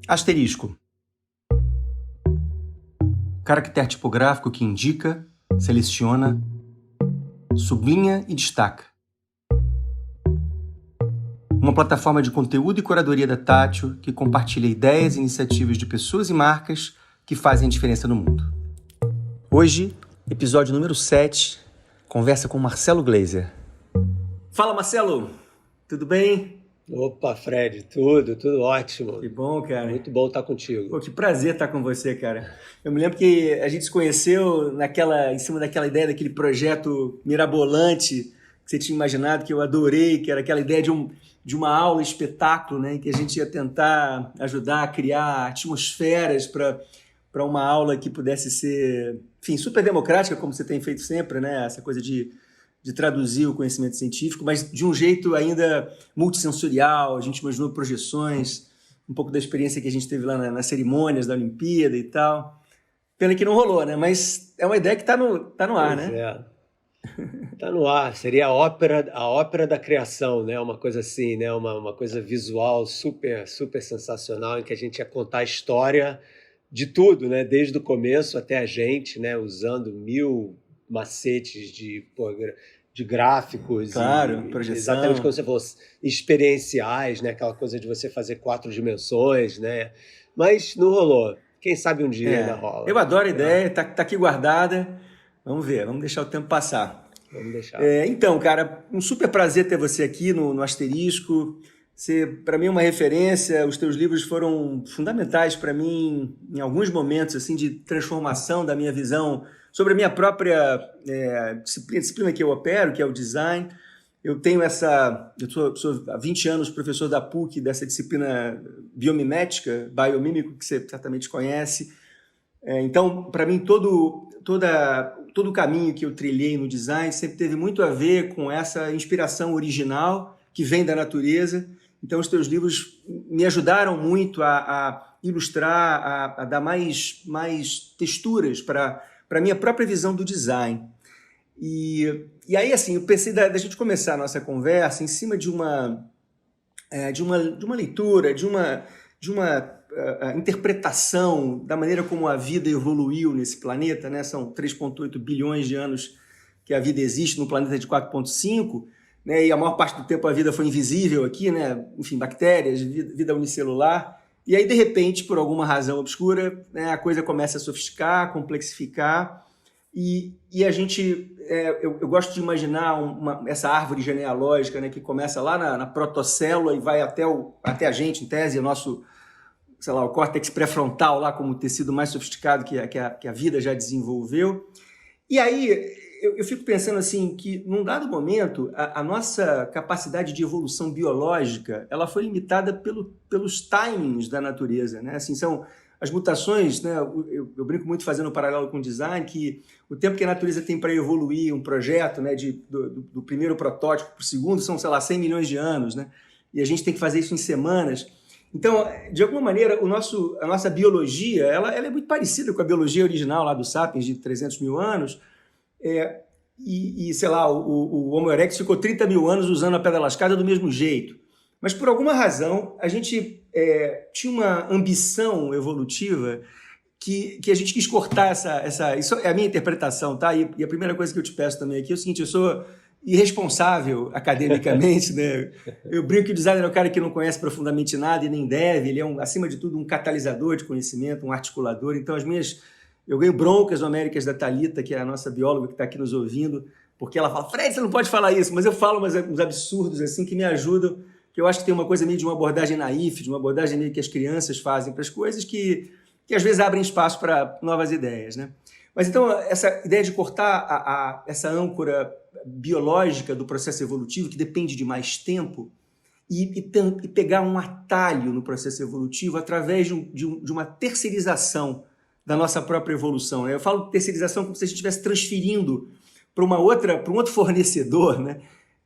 Asterisco. Caractere tipográfico que indica, seleciona, sublinha e destaca. Uma plataforma de conteúdo e curadoria da Tátil que compartilha ideias e iniciativas de pessoas e marcas que fazem diferença no mundo. Hoje, episódio número 7, conversa com Marcelo Gleiser. Fala, Marcelo! Tudo bem? Opa, Fred, tudo ótimo. Que bom, cara. Muito bom estar contigo. Pô, que prazer estar com você, cara. Eu me lembro que a gente se conheceu em cima daquela ideia, daquele projeto mirabolante que você tinha imaginado, que eu adorei, que era aquela ideia de uma aula espetáculo, né, em que a gente ia tentar ajudar a criar atmosferas para uma aula que pudesse ser, enfim, super democrática, como você tem feito sempre, né, essa coisa de traduzir o conhecimento científico, mas de um jeito ainda multissensorial. A gente imaginou projeções, um pouco da experiência que a gente teve lá nas cerimônias da Olimpíada e tal. Pena que não rolou, né? Mas é uma ideia que está no ar, Pois né? é. Está no ar. Seria a ópera da criação, né? Uma coisa assim, né? Uma coisa visual super, super sensacional, em que a gente ia contar a história de tudo, né? Desde o começo até a gente, né? Usando 1000 macetes de gráficos, Claro, e projeção. exatamente como você falou, experienciais, né? Aquela coisa de você fazer 4 dimensões, né? Mas não rolou. Quem sabe um dia ainda rola. Eu adoro a ideia, tá aqui guardada. Vamos ver, vamos deixar o tempo passar. Vamos deixar. Então, cara, um super prazer ter você aqui no Asterisco. Você, para mim, é uma referência. Os teus livros foram fundamentais para mim em alguns momentos assim de transformação da minha visão sobre a minha própria disciplina que eu opero, que é o design. Eu sou há 20 anos professor da PUC dessa disciplina biomimética, biomímico, que você certamente conhece. Então, para mim, todo o caminho que eu trilhei no design sempre teve muito a ver com essa inspiração original que vem da natureza. Então, os teus livros me ajudaram muito a ilustrar, a dar mais texturas para a minha própria visão do design. E aí, assim, eu pensei da gente começar a nossa conversa em cima de uma leitura, de uma interpretação da maneira como a vida evoluiu nesse planeta, né? São 3,8 bilhões de anos que a vida existe no planeta de 4,5, né? E a maior parte do tempo a vida foi invisível aqui, né? Enfim, bactérias, vida unicelular. E aí, de repente, por alguma razão obscura, né, a coisa começa a sofisticar, complexificar, e a gente... eu gosto de imaginar essa árvore genealógica, né, que começa lá na protocélula e vai até a gente, em tese, o nosso, sei lá, o córtex pré-frontal, lá como o tecido mais sofisticado que a vida já desenvolveu. E aí eu fico pensando assim, que num dado momento a nossa capacidade de evolução biológica ela foi limitada pelos timings da natureza, né? Assim, são as mutações, né? Eu brinco muito fazendo um paralelo com o design, que o tempo que a natureza tem para evoluir um projeto, né, do primeiro protótipo para o segundo são, sei lá, 100 milhões de anos, né? E a gente tem que fazer isso em semanas. Então, de alguma maneira, a nossa biologia ela é muito parecida com a biologia original lá dos sapiens de 300 mil anos, sei lá, o Homo erectus ficou 30 mil anos usando a pedra lascada do mesmo jeito. Mas, por alguma razão, a gente tinha uma ambição evolutiva que a gente quis cortar isso é a minha interpretação, tá? E a primeira coisa que eu te peço também aqui é o seguinte: eu sou irresponsável academicamente, né? Eu brinco que o designer é o cara que não conhece profundamente nada e nem deve, ele é, acima de tudo, um catalisador de conhecimento, um articulador. Então, eu ganho broncas homéricas da Thalita, que é a nossa bióloga que está aqui nos ouvindo, porque ela fala: Fred, você não pode falar isso, mas eu falo uns absurdos assim que me ajudam, que eu acho que tem uma coisa meio de uma abordagem naif, de uma abordagem meio que as crianças fazem para as coisas, que às vezes abrem espaço para novas ideias, né? Mas então, essa ideia de cortar essa âncora biológica do processo evolutivo, que depende de mais tempo, e pegar um atalho no processo evolutivo através de uma terceirização da nossa própria evolução, né? Eu falo terceirização como se a gente estivesse transferindo para um outro fornecedor, né?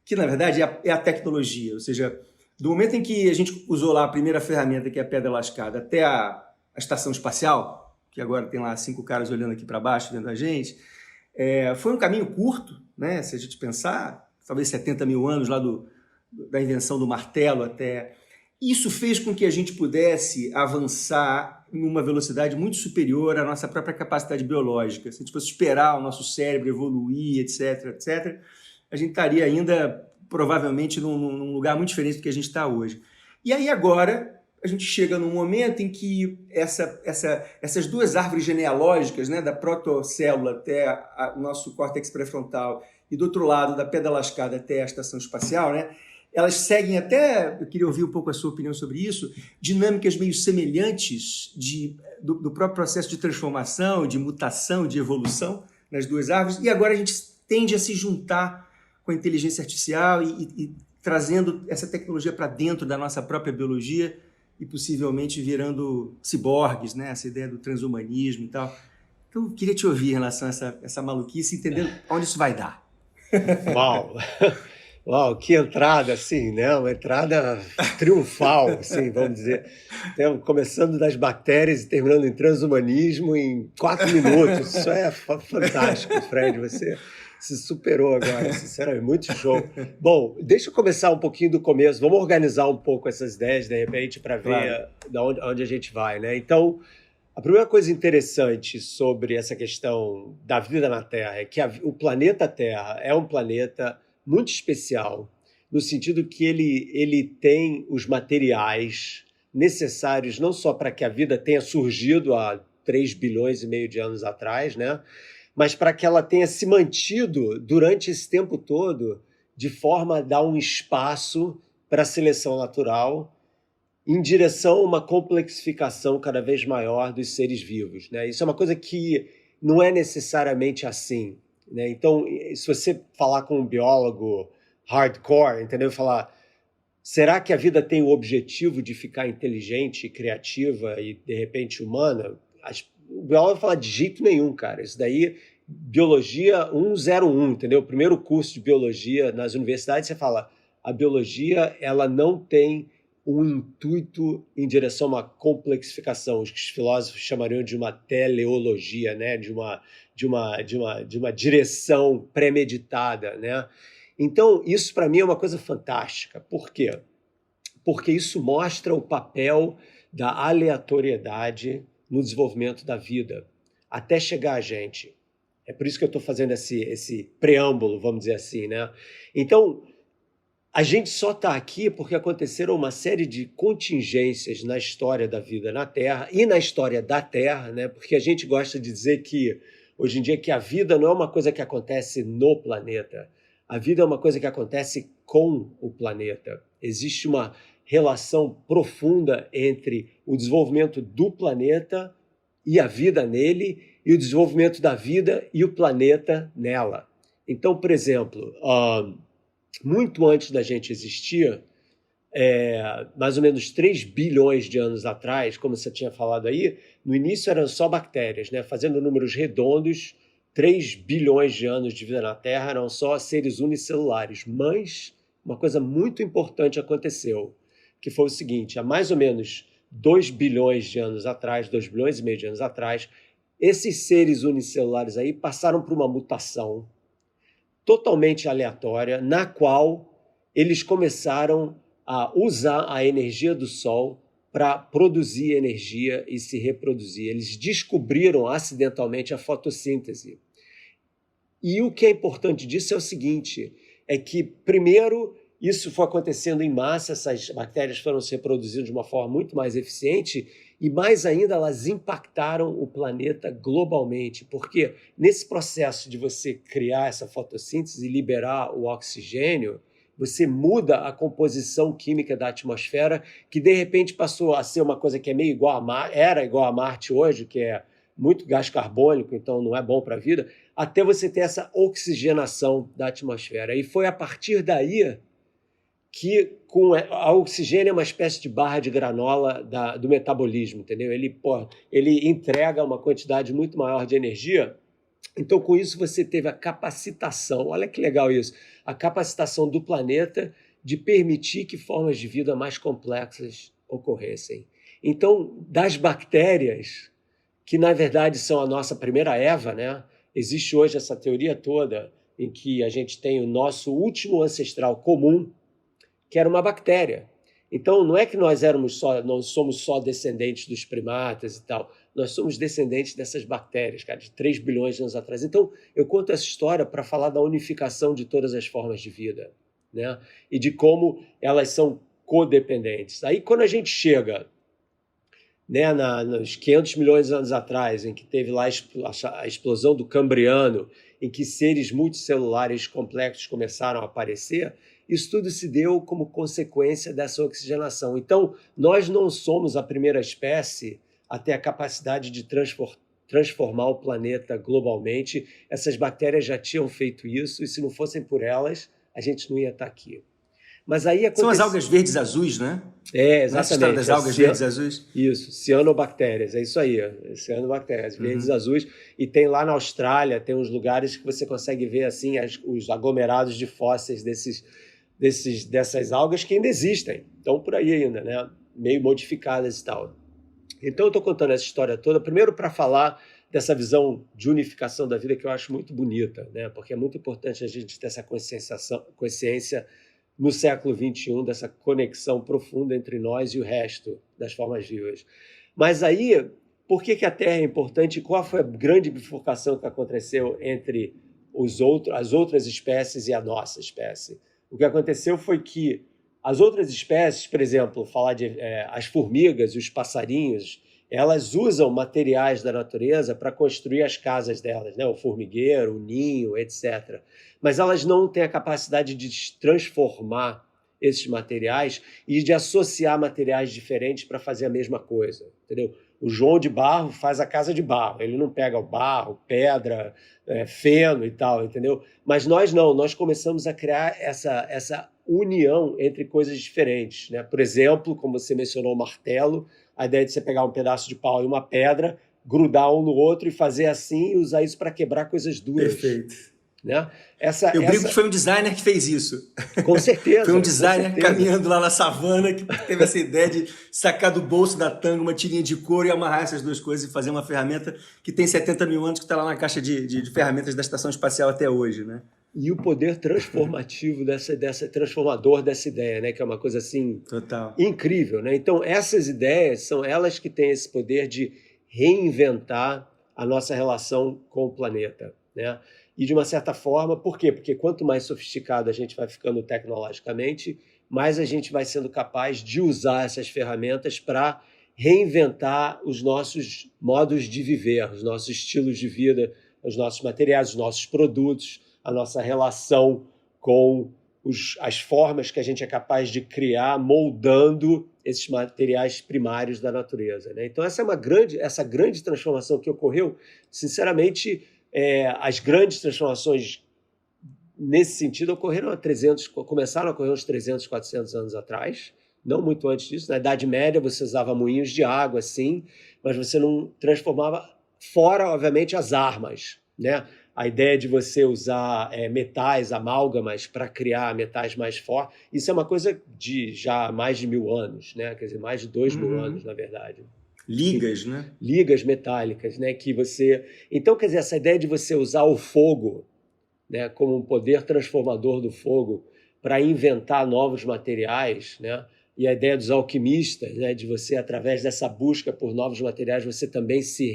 Que, na verdade, é a tecnologia. Ou seja, do momento em que a gente usou lá a primeira ferramenta, que é a pedra lascada, até a estação espacial, que agora tem lá 5 caras olhando aqui para baixo, vendo a gente, foi um caminho curto, né? Se a gente pensar, talvez 70 mil anos lá da invenção do martelo até... Isso fez com que a gente pudesse avançar em uma velocidade muito superior à nossa própria capacidade biológica. Se a gente fosse esperar o nosso cérebro evoluir, etc., etc., a gente estaria ainda, provavelmente, num lugar muito diferente do que a gente está hoje. E aí agora a gente chega num momento em que essas duas árvores genealógicas, né, da protocélula até o nosso córtex pré-frontal e do outro lado, da pedra lascada até a estação espacial, né, elas seguem até, eu queria ouvir um pouco a sua opinião sobre isso, dinâmicas meio semelhantes do próprio processo de transformação, de mutação, de evolução nas duas árvores, e agora a gente tende a se juntar com a inteligência artificial e trazendo essa tecnologia para dentro da nossa própria biologia e possivelmente virando ciborgues, né? Essa ideia do transhumanismo e tal. Então, eu queria te ouvir em relação a essa maluquice, entendendo onde isso vai dar. Uau! Uau, que entrada, assim, né? Uma entrada triunfal, assim, vamos dizer. Então, começando das bactérias e terminando em transhumanismo em 4 minutos. Isso é fantástico, Fred. Você se superou agora, sinceramente, muito show. Bom, deixa eu começar um pouquinho do começo. Vamos organizar um pouco essas ideias, de repente, para ver onde a gente vai, né? Então, a primeira coisa interessante sobre essa questão da vida na Terra é que o planeta Terra é um planeta muito especial, no sentido que ele tem os materiais necessários não só para que a vida tenha surgido há 3 bilhões e meio de anos atrás, né? Mas para que ela tenha se mantido durante esse tempo todo de forma a dar um espaço para a seleção natural em direção a uma complexificação cada vez maior dos seres vivos, né? Isso é uma coisa que não é necessariamente assim, né? Então, se você falar com um biólogo hardcore, entendeu? Falar, será que a vida tem o objetivo de ficar inteligente, criativa e, de repente, humana? O biólogo vai falar de jeito nenhum, cara. Isso daí, biologia 101, entendeu? O primeiro curso de biologia nas universidades, você fala, a biologia, ela não tem um intuito em direção a uma complexificação, os que os filósofos chamariam de uma teleologia, né? de uma direção premeditada, né? Então, isso para mim é uma coisa fantástica. Por quê? Porque isso mostra o papel da aleatoriedade no desenvolvimento da vida, até chegar a gente. É por isso que eu estou fazendo esse preâmbulo, vamos dizer assim, né? Então, a gente só está aqui porque aconteceram uma série de contingências na história da vida na Terra e na história da Terra, né? Porque a gente gosta de dizer que, hoje em dia, que a vida não é uma coisa que acontece no planeta. A vida é uma coisa que acontece com o planeta. Existe uma relação profunda entre o desenvolvimento do planeta e a vida nele e o desenvolvimento da vida e o planeta nela. Então, por exemplo, muito antes da gente existir, mais ou menos 3 bilhões de anos atrás, como você tinha falado aí, no início eram só bactérias, né? Fazendo números redondos, 3 bilhões de anos de vida na Terra eram só seres unicelulares. Mas uma coisa muito importante aconteceu, que foi o seguinte, há mais ou menos 2 bilhões de anos atrás, 2 bilhões e meio de anos atrás, esses seres unicelulares aí passaram por uma mutação totalmente aleatória, na qual eles começaram a usar a energia do Sol para produzir energia e se reproduzir. Eles descobriram acidentalmente a fotossíntese. E o que é importante disso é o seguinte, é que, primeiro, isso foi acontecendo em massa, essas bactérias foram se reproduzindo de uma forma muito mais eficiente e, mais ainda, elas impactaram o planeta globalmente, porque nesse processo de você criar essa fotossíntese e liberar o oxigênio, você muda a composição química da atmosfera, que de repente passou a ser uma coisa que é meio igual a Marte, era igual a Marte hoje, que é muito gás carbônico, então não é bom para a vida, até você ter essa oxigenação da atmosfera. E foi a partir daí que a oxigênio é uma espécie de barra de granola do metabolismo, entendeu? Ele entrega uma quantidade muito maior de energia. Então, com isso, você teve a capacitação, olha que legal isso, a capacitação do planeta de permitir que formas de vida mais complexas ocorressem. Então, das bactérias, que na verdade são a nossa primeira Eva, né? Existe hoje essa teoria toda em que a gente tem o nosso último ancestral comum, que era uma bactéria. Então, não é que nós não somos só descendentes dos primatas e tal, nós somos descendentes dessas bactérias, cara, de 3 bilhões de anos atrás. Então, eu conto essa história para falar da unificação de todas as formas de vida, né? E de como elas são codependentes. Aí, quando a gente chega, né, nos 500 milhões de anos atrás, em que teve lá a explosão do Cambriano, em que seres multicelulares complexos começaram a aparecer, isso tudo se deu como consequência dessa oxigenação. Então, nós não somos a primeira espécie a ter a capacidade de transformar o planeta globalmente. Essas bactérias já tinham feito isso, e se não fossem por elas, a gente não ia estar aqui. Mas aí São as algas verdes azuis, né? Exatamente. Essa história das algas verdes azuis? Isso, cianobactérias, é isso aí. Cianobactérias, verdes azuis. E tem lá na Austrália, tem uns lugares que você consegue ver assim os aglomerados de fósseis dessas algas que ainda existem. Estão por aí ainda, né? Meio modificadas e tal. Então eu estou contando essa história toda, primeiro para falar dessa visão de unificação da vida que eu acho muito bonita, né? Porque é muito importante a gente ter essa consciência no século XXI, dessa conexão profunda entre nós e o resto das formas vivas. Mas aí, por que a Terra é importante e qual foi a grande bifurcação que aconteceu entre as outras espécies e a nossa espécie? O que aconteceu foi que as outras espécies, por exemplo, falar de as formigas e os passarinhos, elas usam materiais da natureza para construir as casas delas, né? O formigueiro, o ninho, etc. Mas elas não têm a capacidade de transformar esses materiais e de associar materiais diferentes para fazer a mesma coisa, entendeu? O João de Barro faz a casa de barro, ele não pega o barro, pedra, feno e tal, entendeu? Mas nós não, nós começamos a criar essa união entre coisas diferentes, né? Por exemplo, como você mencionou, o martelo, a ideia de você pegar um pedaço de pau e uma pedra, grudar um no outro e fazer assim e usar isso para quebrar coisas duras. Perfeito. Né? Eu brinco que foi um designer que fez isso. Com certeza. Foi um designer caminhando lá na savana que teve essa ideia de sacar do bolso da tanga uma tirinha de couro e amarrar essas duas coisas e fazer uma ferramenta que tem 70 mil anos, que está lá na caixa de ferramentas da Estação Espacial até hoje, né? E o poder transformativo transformador dessa ideia, né? Que é uma coisa assim total, incrível, né? Então essas ideias são elas que têm esse poder de reinventar a nossa relação com o planeta, né? E de uma certa forma, por quê? Porque quanto mais sofisticado a gente vai ficando tecnologicamente, mais a gente vai sendo capaz de usar essas ferramentas para reinventar os nossos modos de viver, os nossos estilos de vida, os nossos materiais, os nossos produtos, a nossa relação com as formas que a gente é capaz de criar, moldando esses materiais primários da natureza, né? Então essa grande transformação que ocorreu, sinceramente, as grandes transformações nesse sentido começaram a ocorrer uns 300, 400 anos atrás, não muito antes disso. Na Idade Média você usava moinhos de água, sim, mas você não transformava, fora, obviamente, as armas, né? A ideia de você usar metais, amálgamas, para criar metais mais fortes, isso é uma coisa de já mais de 1000 anos, né? Quer dizer, mais de 2000 anos, na verdade. Ligas, né? Ligas metálicas, né? Que você... Então, quer dizer, essa ideia de você usar o fogo, né, como um poder transformador do fogo para inventar novos materiais, né? E a ideia dos alquimistas, né, de você, através dessa busca por novos materiais, você também se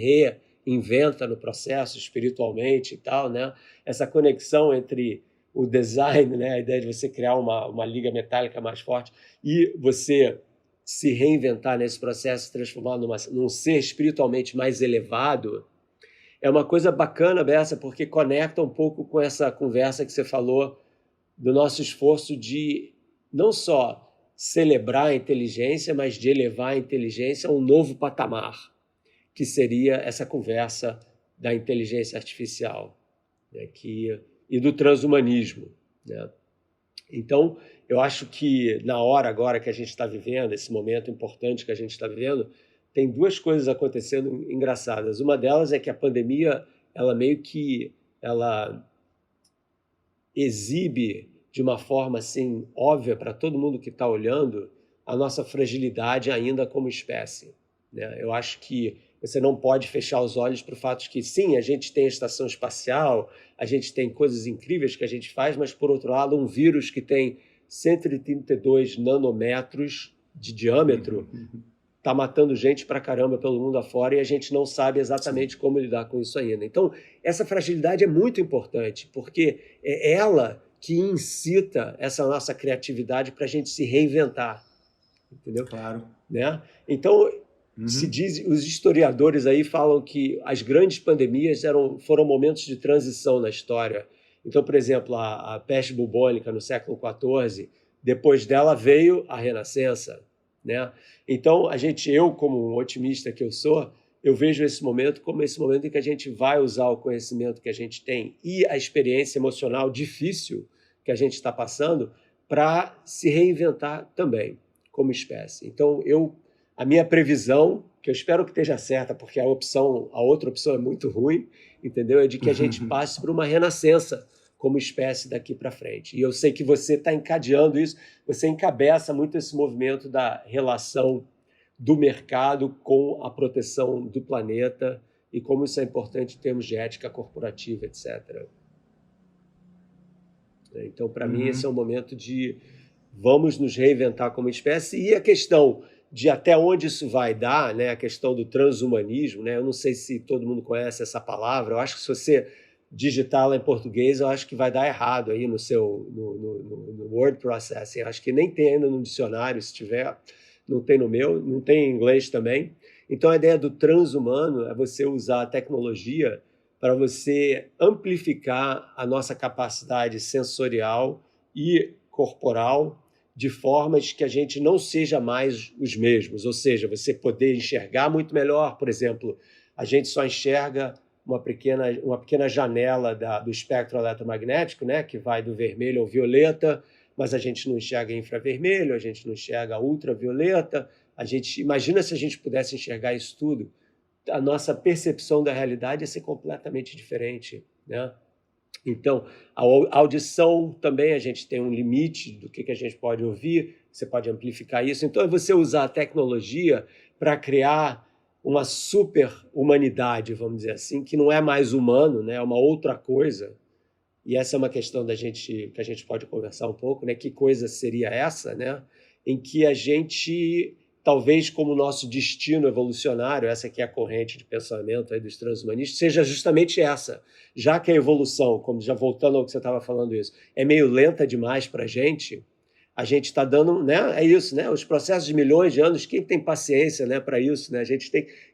reinventa no processo espiritualmente e tal, né? Essa conexão entre o design, né, a ideia de você criar uma liga metálica mais forte e você se reinventar nesse processo, transformar num ser espiritualmente mais elevado, é uma coisa bacana, Bessa, porque conecta um pouco com essa conversa que você falou do nosso esforço de não só celebrar a inteligência, mas de elevar a inteligência a um novo patamar, que seria essa conversa da inteligência artificial, né, e do transhumanismo, né? Então, eu acho que na hora agora que a gente está vivendo, esse momento importante que a gente está vivendo, tem duas coisas acontecendo engraçadas. Uma delas é que a pandemia, ela exibe de uma forma assim óbvia para todo mundo que está olhando a nossa fragilidade ainda como espécie, né? Eu acho que você não pode fechar os olhos para o fato de que, sim, a gente tem a estação espacial, a gente tem coisas incríveis que a gente faz, mas, por outro lado, um vírus que tem 132 nanômetros de diâmetro está matando gente pra caramba pelo mundo afora e a gente não sabe exatamente como lidar com isso ainda. Então, essa fragilidade é muito importante, porque é ela que incita essa nossa criatividade para a gente se reinventar, entendeu? Claro. Né? Então, se diz, os historiadores aí falam que as grandes pandemias foram momentos de transição na história. Então, por exemplo, a peste bubônica no século XIV, depois dela veio a Renascença, né? Então, eu como um otimista que eu sou, eu vejo esse momento como esse momento em que a gente vai usar o conhecimento que a gente tem e a experiência emocional difícil que a gente está passando para se reinventar também como espécie. Então, a minha previsão, que eu espero que esteja certa, porque a outra opção é muito ruim, entendeu? É de que a gente passe por uma renascença como espécie daqui para frente. E eu sei que você está encadeando isso, você encabeça muito esse movimento da relação do mercado com a proteção do planeta e como isso é importante em termos de ética corporativa, etc. Então, para mim, esse é um momento de vamos nos reinventar como espécie. E a questão de até onde isso vai dar, né? A questão do transhumanismo, né? Eu não sei se todo mundo conhece essa palavra, eu acho que se você digitá-la em português, eu acho que vai dar errado aí no word processing. Acho que nem tem ainda no dicionário, se tiver, não tem no meu, não tem em inglês também. Então, a ideia do transhumano é você usar a tecnologia para você amplificar a nossa capacidade sensorial e corporal de formas que a gente não seja mais os mesmos. Ou seja, você poder enxergar muito melhor, por exemplo, a gente só enxerga uma pequena janela do espectro eletromagnético, né, que vai do vermelho ao violeta, mas a gente não enxerga infravermelho, a gente não enxerga ultravioleta. Imagina se a gente pudesse enxergar isso tudo, a nossa percepção da realidade ia ser completamente diferente, né? Então, a audição também, a gente tem um limite do que a gente pode ouvir, você pode amplificar isso. Então, é você usar a tecnologia para criar uma super-humanidade, vamos dizer assim, que não é mais humano, né? É uma outra coisa. E essa é uma questão que a gente pode conversar um pouco, né? Que coisa seria essa, né? Em que a gente, talvez como nosso destino evolucionário, essa que é a corrente de pensamento aí dos transhumanistas, seja justamente essa. Já que a evolução, como já voltando ao que você estava falando isso, é meio lenta demais para a gente está dando, né? É isso, né? Os processos de milhões de anos, quem tem paciência, né, para isso, né?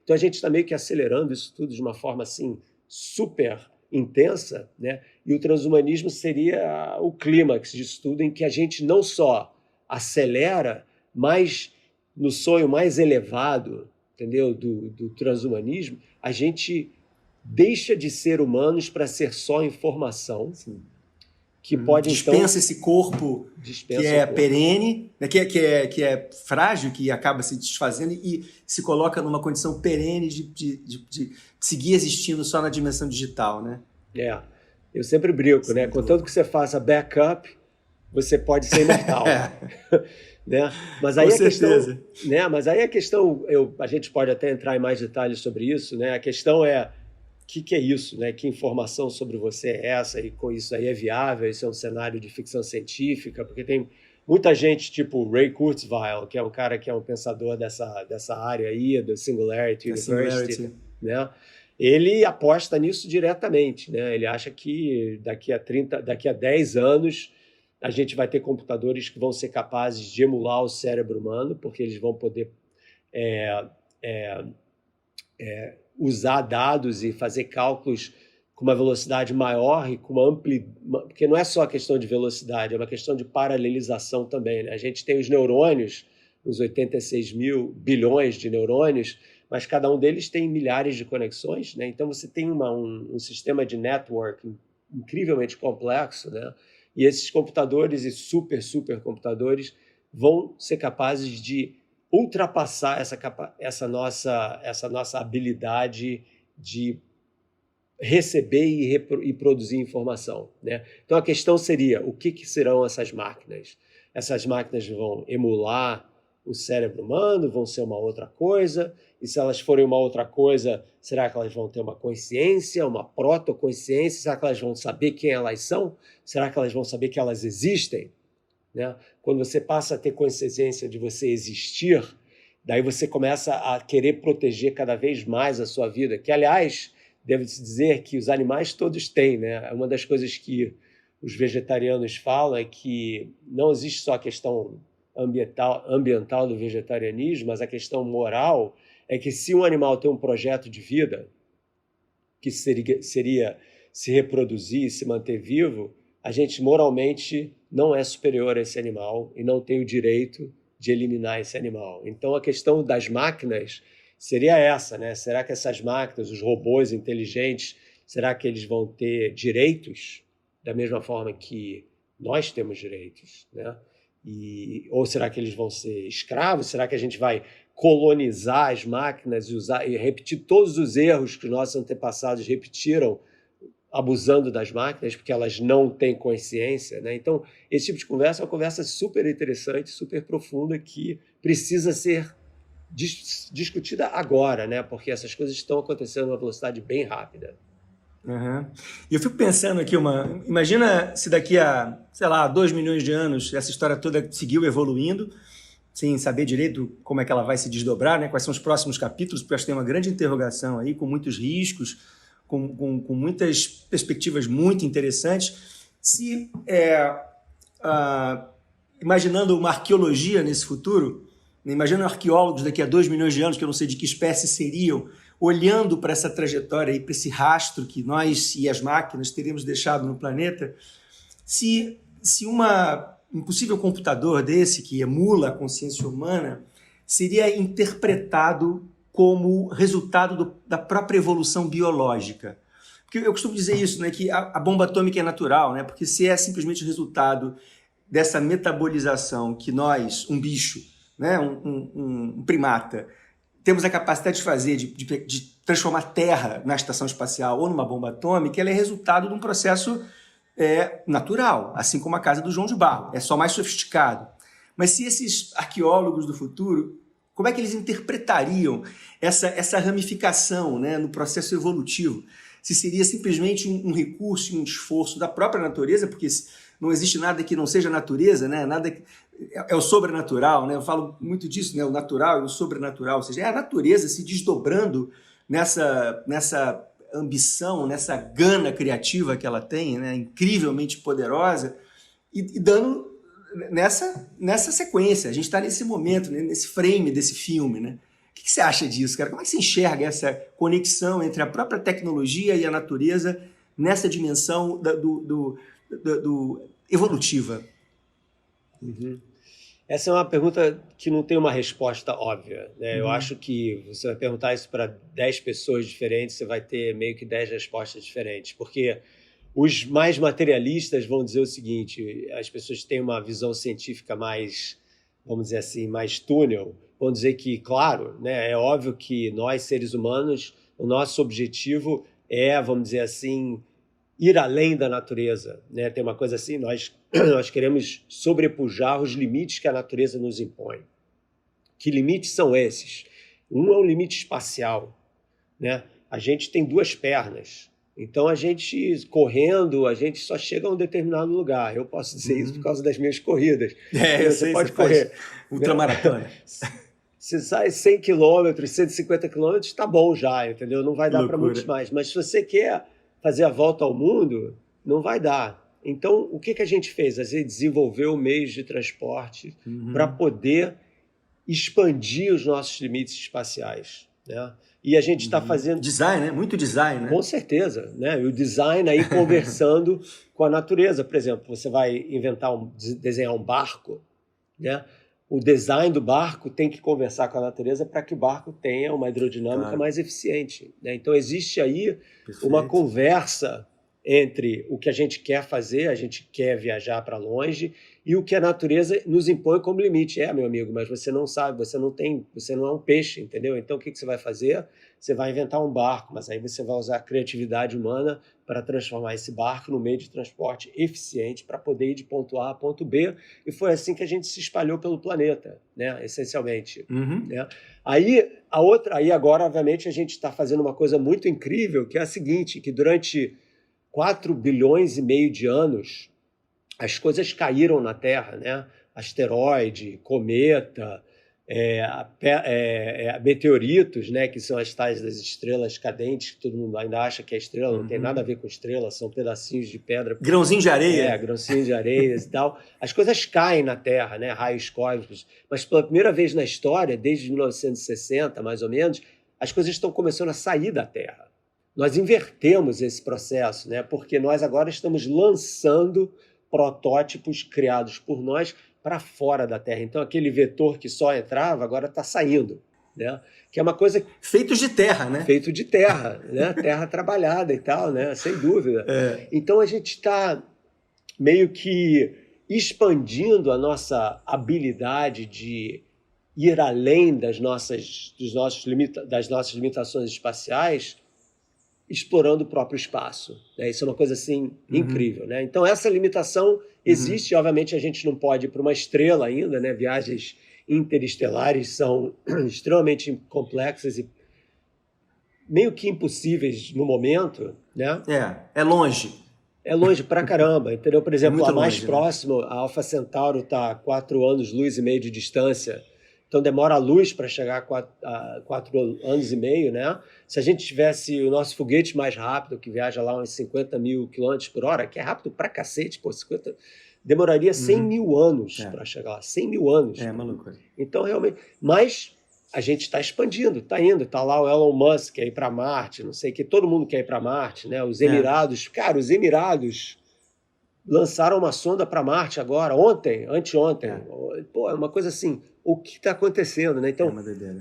Então a gente está meio que acelerando isso tudo de uma forma assim super intensa, né? E o transhumanismo seria o clímax disso tudo, em que a gente não só acelera, mas no sonho mais elevado, entendeu, do transhumanismo, a gente deixa de ser humanos para ser só informação. Sim. Que pode, dispensa esse corpo que é perene, né, que é frágil, que acaba se desfazendo e se coloca numa condição perene de seguir existindo só na dimensão digital, né? Eu sempre brinco, né? Contanto que você faça backup, você pode ser imortal. Né? Mas aí com certeza. Mas aí a questão, a gente pode até entrar em mais detalhes sobre isso, né? A questão é o que é isso, né? Que informação sobre você é essa? E com isso aí é viável? Isso é um cenário de ficção científica? Porque tem muita gente, tipo Ray Kurzweil, que é um cara que é um pensador dessa área aí, do Singularity University, né? Ele aposta nisso diretamente, né? Ele acha que daqui a 10 anos a gente vai ter computadores que vão ser capazes de emular o cérebro humano, porque eles vão poder usar dados e fazer cálculos com uma velocidade maior e com uma porque não é só a questão de velocidade, é uma questão de paralelização também, né? A gente tem os neurônios, os 86 mil bilhões de neurônios, mas cada um deles tem milhares de conexões, né? Então você tem um sistema de network incrivelmente complexo, né? E esses computadores e supercomputadores vão ser capazes de ultrapassar essa nossa habilidade de receber e produzir informação, né? Então a questão seria, o que serão essas máquinas? Essas máquinas vão emular o cérebro humano, vão ser uma outra coisa? E se elas forem uma outra coisa, será que elas vão ter uma consciência, uma protoconsciência? Será que elas vão saber quem elas são? Será que elas vão saber que elas existem? né? Quando você passa a ter consciência de você existir, daí você começa a querer proteger cada vez mais a sua vida, que, aliás, deve-se dizer que os animais todos têm, né? Uma das coisas que os vegetarianos falam é que não existe só a questão ambiental do vegetarianismo, mas a questão moral é que se um animal tem um projeto de vida, que seria se reproduzir, se manter vivo, a gente moralmente não é superior a esse animal e não tem o direito de eliminar esse animal. Então a questão das máquinas seria essa, né? Será que essas máquinas, os robôs inteligentes, será que eles vão ter direitos da mesma forma que nós temos direitos, né? Ou será que eles vão ser escravos? Será que a gente vai colonizar as máquinas e repetir todos os erros que os nossos antepassados repetiram abusando das máquinas, porque elas não têm consciência, né? Então, esse tipo de conversa é uma conversa super interessante, super profunda, que precisa ser discutida agora, né? Porque essas coisas estão acontecendo numa velocidade bem rápida. Uhum. E eu fico pensando aqui, imagina se daqui a, sei lá, 2 milhões de anos essa história toda seguiu evoluindo, sem saber direito como é que ela vai se desdobrar, né? Quais são os próximos capítulos, porque eu acho que tem uma grande interrogação aí, com muitos riscos, com muitas perspectivas muito interessantes. Se, imaginando uma arqueologia nesse futuro, imaginando arqueólogos daqui a 2 milhões de anos, que eu não sei de que espécie seriam, olhando para essa trajetória, para esse rastro que nós e as máquinas teríamos deixado no planeta, se um possível computador desse, que emula a consciência humana, seria interpretado como resultado da própria evolução biológica. Porque eu costumo dizer isso, né, que a bomba atômica é natural, né, porque se é simplesmente resultado dessa metabolização que nós, um bicho, né, um primata, temos a capacidade de fazer, de transformar terra na estação espacial ou numa bomba atômica, ela é resultado de um processo natural, assim como a casa do João de Barro, é só mais sofisticado. Mas se esses arqueólogos do futuro, como é que eles interpretariam essa ramificação, né, no processo evolutivo? Se seria simplesmente um recurso e um esforço da própria natureza, porque não existe nada que não seja natureza, né? Nada é o sobrenatural, né? Eu falo muito disso, né? O natural e o sobrenatural, ou seja, é a natureza se desdobrando nessa ambição, nessa gana criativa que ela tem, né? Incrivelmente poderosa, e dando nessa sequência. A gente está nesse momento, né? Nesse frame desse filme, né? O que você acha disso, cara? Como é que você enxerga essa conexão entre a própria tecnologia e a natureza nessa dimensão do evolutiva? Uhum. Essa é uma pergunta que não tem uma resposta óbvia, né? Eu acho que você vai perguntar isso para 10 pessoas diferentes, você vai ter meio que 10 respostas diferentes, porque os mais materialistas vão dizer o seguinte: as pessoas que têm uma visão científica mais, vamos dizer assim, mais túnel, vão dizer que, claro, né, é óbvio que nós, seres humanos, o nosso objetivo é, vamos dizer assim, ir além da natureza, né? Tem uma coisa assim, nós queremos sobrepujar os limites que a natureza nos impõe. Que limites são esses? Um é um limite espacial, né? A gente tem 2 pernas, então a gente, correndo, a gente só chega a um determinado lugar. Eu posso dizer isso por causa das minhas corridas. Você pode correr ultramaratona. Se sai 100 km, 150 km, tá bom já, entendeu? Não vai dar para muitos mais. Mas se você quer fazer a volta ao mundo, não vai dar. Então, o que a gente fez? A gente desenvolveu meios de transporte para poder expandir os nossos limites espaciais, né? E a gente está fazendo... Design, né? Muito design, né? Com certeza, né? E o design aí conversando com a natureza. Por exemplo, você vai desenhar um barco, né? O design do barco tem que conversar com a natureza para que o barco tenha uma hidrodinâmica mais eficiente, né? Então, existe aí uma conversa entre o que a gente quer fazer, a gente quer viajar para longe, e o que a natureza nos impõe como limite. Meu amigo, mas você não sabe, você não é um peixe, entendeu? Então, o que você vai fazer? Você vai inventar um barco, mas aí você vai usar a criatividade humana para transformar esse barco no meio de transporte eficiente para poder ir de ponto A a ponto B, e foi assim que a gente se espalhou pelo planeta, né? Essencialmente. Né? Aí agora, obviamente, a gente está fazendo uma coisa muito incrível, que é a seguinte, que durante 4 bilhões e meio de anos, as coisas caíram na Terra, né? Asteroide, cometa, meteoritos, né? Que são as tais das estrelas cadentes, que todo mundo ainda acha que é estrela, não tem nada a ver com estrela, são pedacinhos de pedra. Grãozinho de areia. Grãozinho de areia e tal. As coisas caem na Terra, né? Raios cósmicos. Mas pela primeira vez na história, desde 1960, mais ou menos, as coisas estão começando a sair da Terra. Nós invertemos esse processo, né? Porque nós agora estamos lançando protótipos criados por nós para fora da Terra. Então, aquele vetor que só entrava, agora está saindo, né? Que é uma coisa... Feitos de terra, né? Feito de terra, né? Terra trabalhada e tal, né? Sem dúvida. Então, a gente está meio que expandindo a nossa habilidade de ir além das nossas limitações espaciais, explorando o próprio espaço, né? Isso é uma coisa assim incrível, né? Então essa limitação existe, obviamente a gente não pode ir para uma estrela ainda, né? Viagens interestelares são extremamente complexas e meio que impossíveis no momento, né? É longe. É longe pra caramba, entendeu? Por exemplo, a mais longe, próxima, a Alpha Centauro está a 4 anos-luz e meio de distância. Então demora a luz para chegar a 4 anos e meio, né? Se a gente tivesse o nosso foguete mais rápido, que viaja lá uns 50 mil quilômetros por hora, que é rápido pra cacete, pô, 50, demoraria 100 mil anos para chegar lá. 100 mil anos. É maluco. Então, realmente... Mas a gente está expandindo, está indo. Está lá o Elon Musk quer ir para Marte, não sei o que. Todo mundo quer ir para Marte, né? Os Emirados... Cara, os Emirados lançaram uma sonda para Marte agora, anteontem. Pô, é uma coisa assim... O que está acontecendo, né? Então,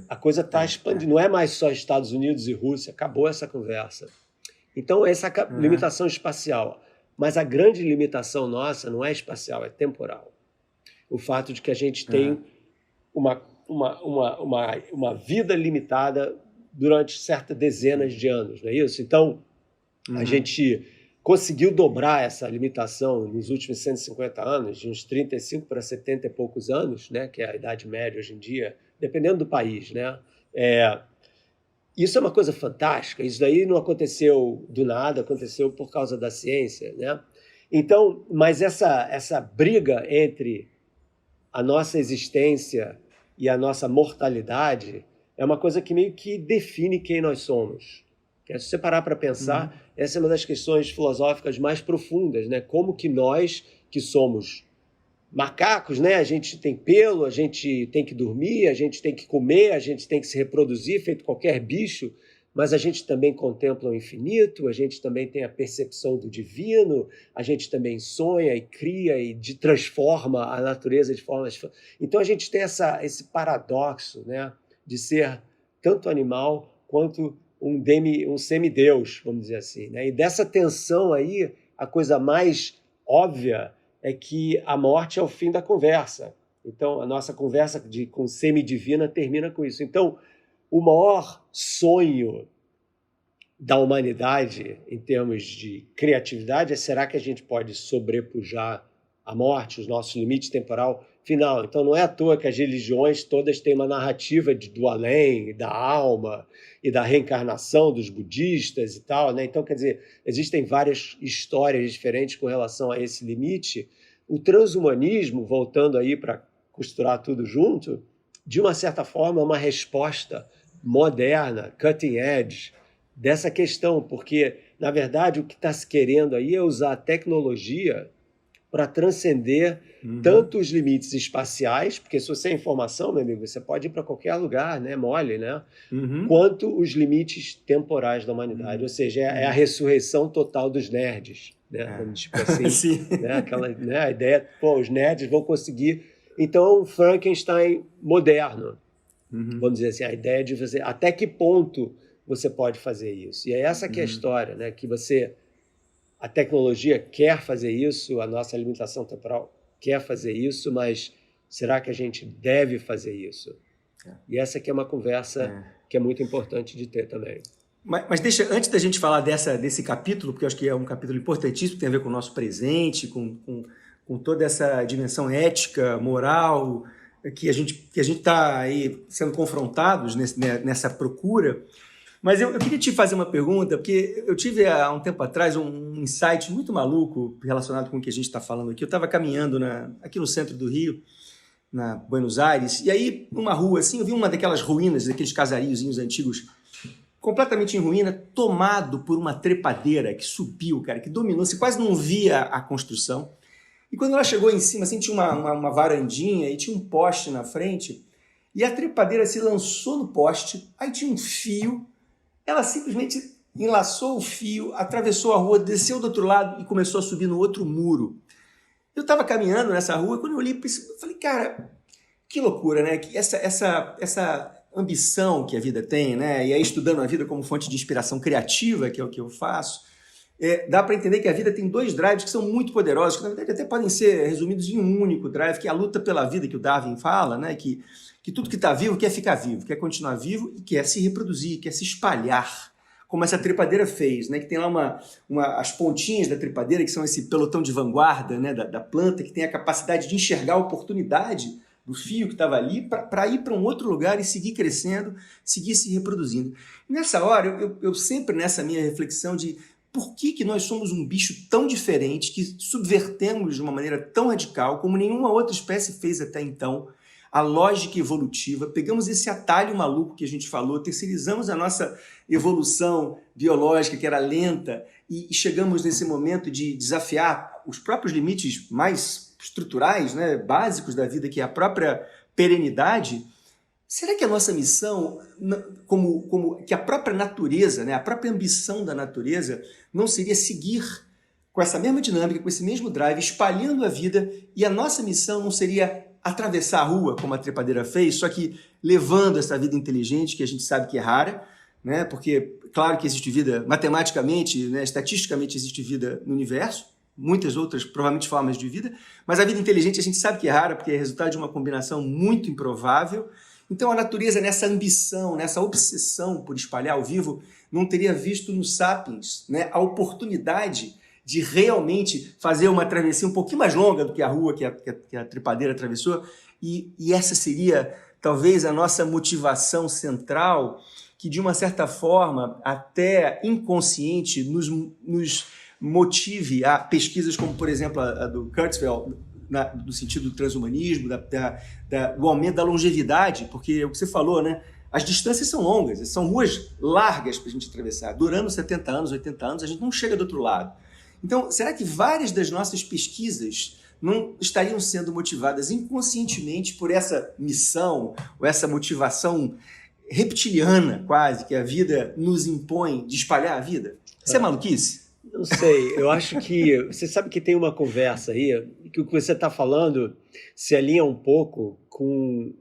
a coisa está expandindo. Não é mais só Estados Unidos e Rússia. Acabou essa conversa. Então, essa limitação espacial. Mas a grande limitação nossa não é espacial, é temporal. O fato de que a gente tem uma vida limitada durante certas dezenas de anos, não é isso? Então, a gente conseguiu dobrar essa limitação nos últimos 150 anos, de uns 35 para 70 e poucos anos, né, que é a idade média hoje em dia, dependendo do país, né? Isso é uma coisa fantástica. Isso daí não aconteceu do nada, aconteceu por causa da ciência, né? Então, mas essa briga entre a nossa existência e a nossa mortalidade é uma coisa que meio que define quem nós somos. Se você parar para pensar, essa é uma das questões filosóficas mais profundas, né? Como que nós, que somos macacos, né? A gente tem pelo, a gente tem que dormir, a gente tem que comer, a gente tem que se reproduzir, feito qualquer bicho, mas a gente também contempla o infinito, a gente também tem a percepção do divino, a gente também sonha e cria e transforma a natureza de formas... Então a gente tem esse paradoxo, né? De ser tanto animal quanto um semideus, vamos dizer assim, né? E dessa tensão aí, a coisa mais óbvia é que a morte é o fim da conversa. Então, a nossa conversa com semidivina termina com isso. Então, o maior sonho da humanidade, em termos de criatividade, é: será que a gente pode sobrepujar a morte, os nossos limites temporal final? Então, não é à toa que as religiões todas têm uma narrativa do além, da alma e da reencarnação dos budistas e tal, né? Então, quer dizer, existem várias histórias diferentes com relação a esse limite. O transhumanismo, voltando aí para costurar tudo junto, de uma certa forma é uma resposta moderna, cutting edge, dessa questão, porque, na verdade, o que está se querendo aí é usar a tecnologia para transcender tanto os limites espaciais, porque se você é informação, meu amigo, você pode ir para qualquer lugar, né, mole, né? Quanto os limites temporais da humanidade, ou seja, é a ressurreição total dos nerds, né? Tipo assim, né? Aquela, né? A ideia, pô, os nerds vão conseguir. Então, Frankenstein moderno, vamos dizer assim, a ideia de você, até que ponto você pode fazer isso? E é essa que é a história, né? Que a tecnologia quer fazer isso, a nossa limitação temporal quer fazer isso, mas será que a gente deve fazer isso? E essa aqui é uma conversa que é muito importante de ter também. Mas deixa, antes da gente falar desse capítulo, porque eu acho que é um capítulo importantíssimo, tem a ver com o nosso presente, com toda essa dimensão ética, moral, que a gente está aí sendo confrontados nessa procura. Mas eu queria te fazer uma pergunta, porque eu tive há um tempo atrás um insight muito maluco relacionado com o que a gente está falando aqui. Eu estava caminhando aqui no centro do Rio, na Buenos Aires, e aí, numa rua assim, eu vi uma daquelas ruínas, daqueles casariozinhos antigos, completamente em ruína, tomado por uma trepadeira que subiu, cara, que dominou, você quase não via a construção. E quando ela chegou em cima, assim, tinha uma varandinha e tinha um poste na frente, e a trepadeira se lançou no poste, aí tinha um fio, ela simplesmente enlaçou o fio, atravessou a rua, desceu do outro lado e começou a subir no outro muro. Eu estava caminhando nessa rua, quando eu olhei, eu falei, cara, que loucura, né? Que essa ambição que a vida tem, né? E aí estudando a vida como fonte de inspiração criativa, que é o que eu faço, dá para entender que a vida tem dois drives que são muito poderosos, que na verdade até podem ser resumidos em um único drive, que é a luta pela vida, que o Darwin fala, né? Que tudo que está vivo quer ficar vivo, quer continuar vivo e quer se reproduzir, quer se espalhar, como essa trepadeira fez, né? Que tem lá as pontinhas da trepadeira, que são esse pelotão de vanguarda, né? da planta, que tem a capacidade de enxergar a oportunidade do fio que estava ali para ir para um outro lugar e seguir crescendo, seguir se reproduzindo. E nessa hora, eu sempre nessa minha reflexão de por que nós somos um bicho tão diferente, que subvertemos de uma maneira tão radical, como nenhuma outra espécie fez até então, a lógica evolutiva, pegamos esse atalho maluco que a gente falou, terceirizamos a nossa evolução biológica, que era lenta, e chegamos nesse momento de desafiar os próprios limites mais estruturais, né, básicos da vida, que é a própria perenidade. Será que a nossa missão, que a própria natureza, né, a própria ambição da natureza, não seria seguir com essa mesma dinâmica, com esse mesmo drive, espalhando a vida, e a nossa missão não seria atravessar a rua, como a trepadeira fez, só que levando essa vida inteligente, que a gente sabe que é rara, né? Porque, claro que existe vida, matematicamente, né, estatisticamente existe vida no universo, muitas outras, provavelmente, formas de vida, mas a vida inteligente a gente sabe que é rara, porque é resultado de uma combinação muito improvável. Então a natureza, nessa ambição, nessa obsessão por espalhar o vivo, não teria visto nos sapiens, né, a oportunidade de realmente fazer uma travessia um pouquinho mais longa do que a rua que a trepadeira atravessou, e essa seria talvez a nossa motivação central, que de uma certa forma, até inconsciente, nos motive a pesquisas como, por exemplo, a do Kurzweil, no sentido do transhumanismo, do aumento da longevidade, porque é o que você falou, né? As distâncias são longas, são ruas largas para a gente atravessar. Durando 70 anos, 80 anos, a gente não chega do outro lado. Então, será que várias das nossas pesquisas não estariam sendo motivadas inconscientemente por essa missão, ou essa motivação reptiliana, quase, que a vida nos impõe de espalhar a vida? Isso é maluquice? Não sei, eu acho que... Você sabe que tem uma conversa aí, que o que você está falando se alinha um pouco com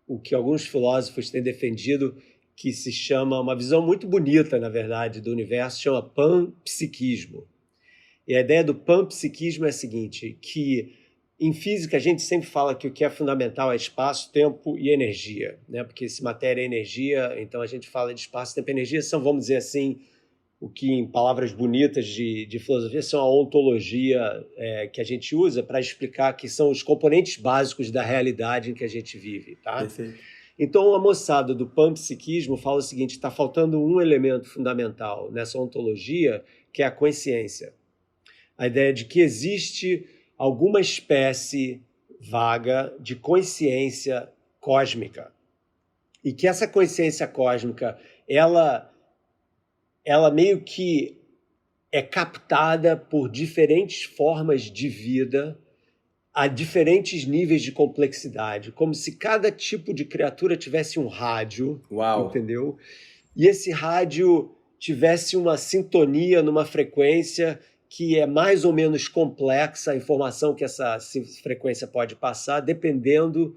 o que alguns filósofos têm defendido, que se chama, uma visão muito bonita, na verdade, do universo, chama panpsiquismo. E a ideia do panpsiquismo é a seguinte, que em física a gente sempre fala que o que é fundamental é espaço, tempo e energia, né? Porque se matéria é energia, então a gente fala de espaço, tempo e energia, são, vamos dizer assim, o que em palavras bonitas de filosofia são a ontologia que a gente usa para explicar que são os componentes básicos da realidade em que a gente vive. Tá? Perfeito. Então a moçada do panpsiquismo fala o seguinte, está faltando um elemento fundamental nessa ontologia, que é a consciência. A ideia de que existe alguma espécie vaga de consciência cósmica. E que essa consciência cósmica, ela meio que é captada por diferentes formas de vida a diferentes níveis de complexidade, como se cada tipo de criatura tivesse um rádio, Uau. Entendeu? E esse rádio tivesse uma sintonia numa frequência que é mais ou menos complexa, a informação que essa frequência pode passar, dependendo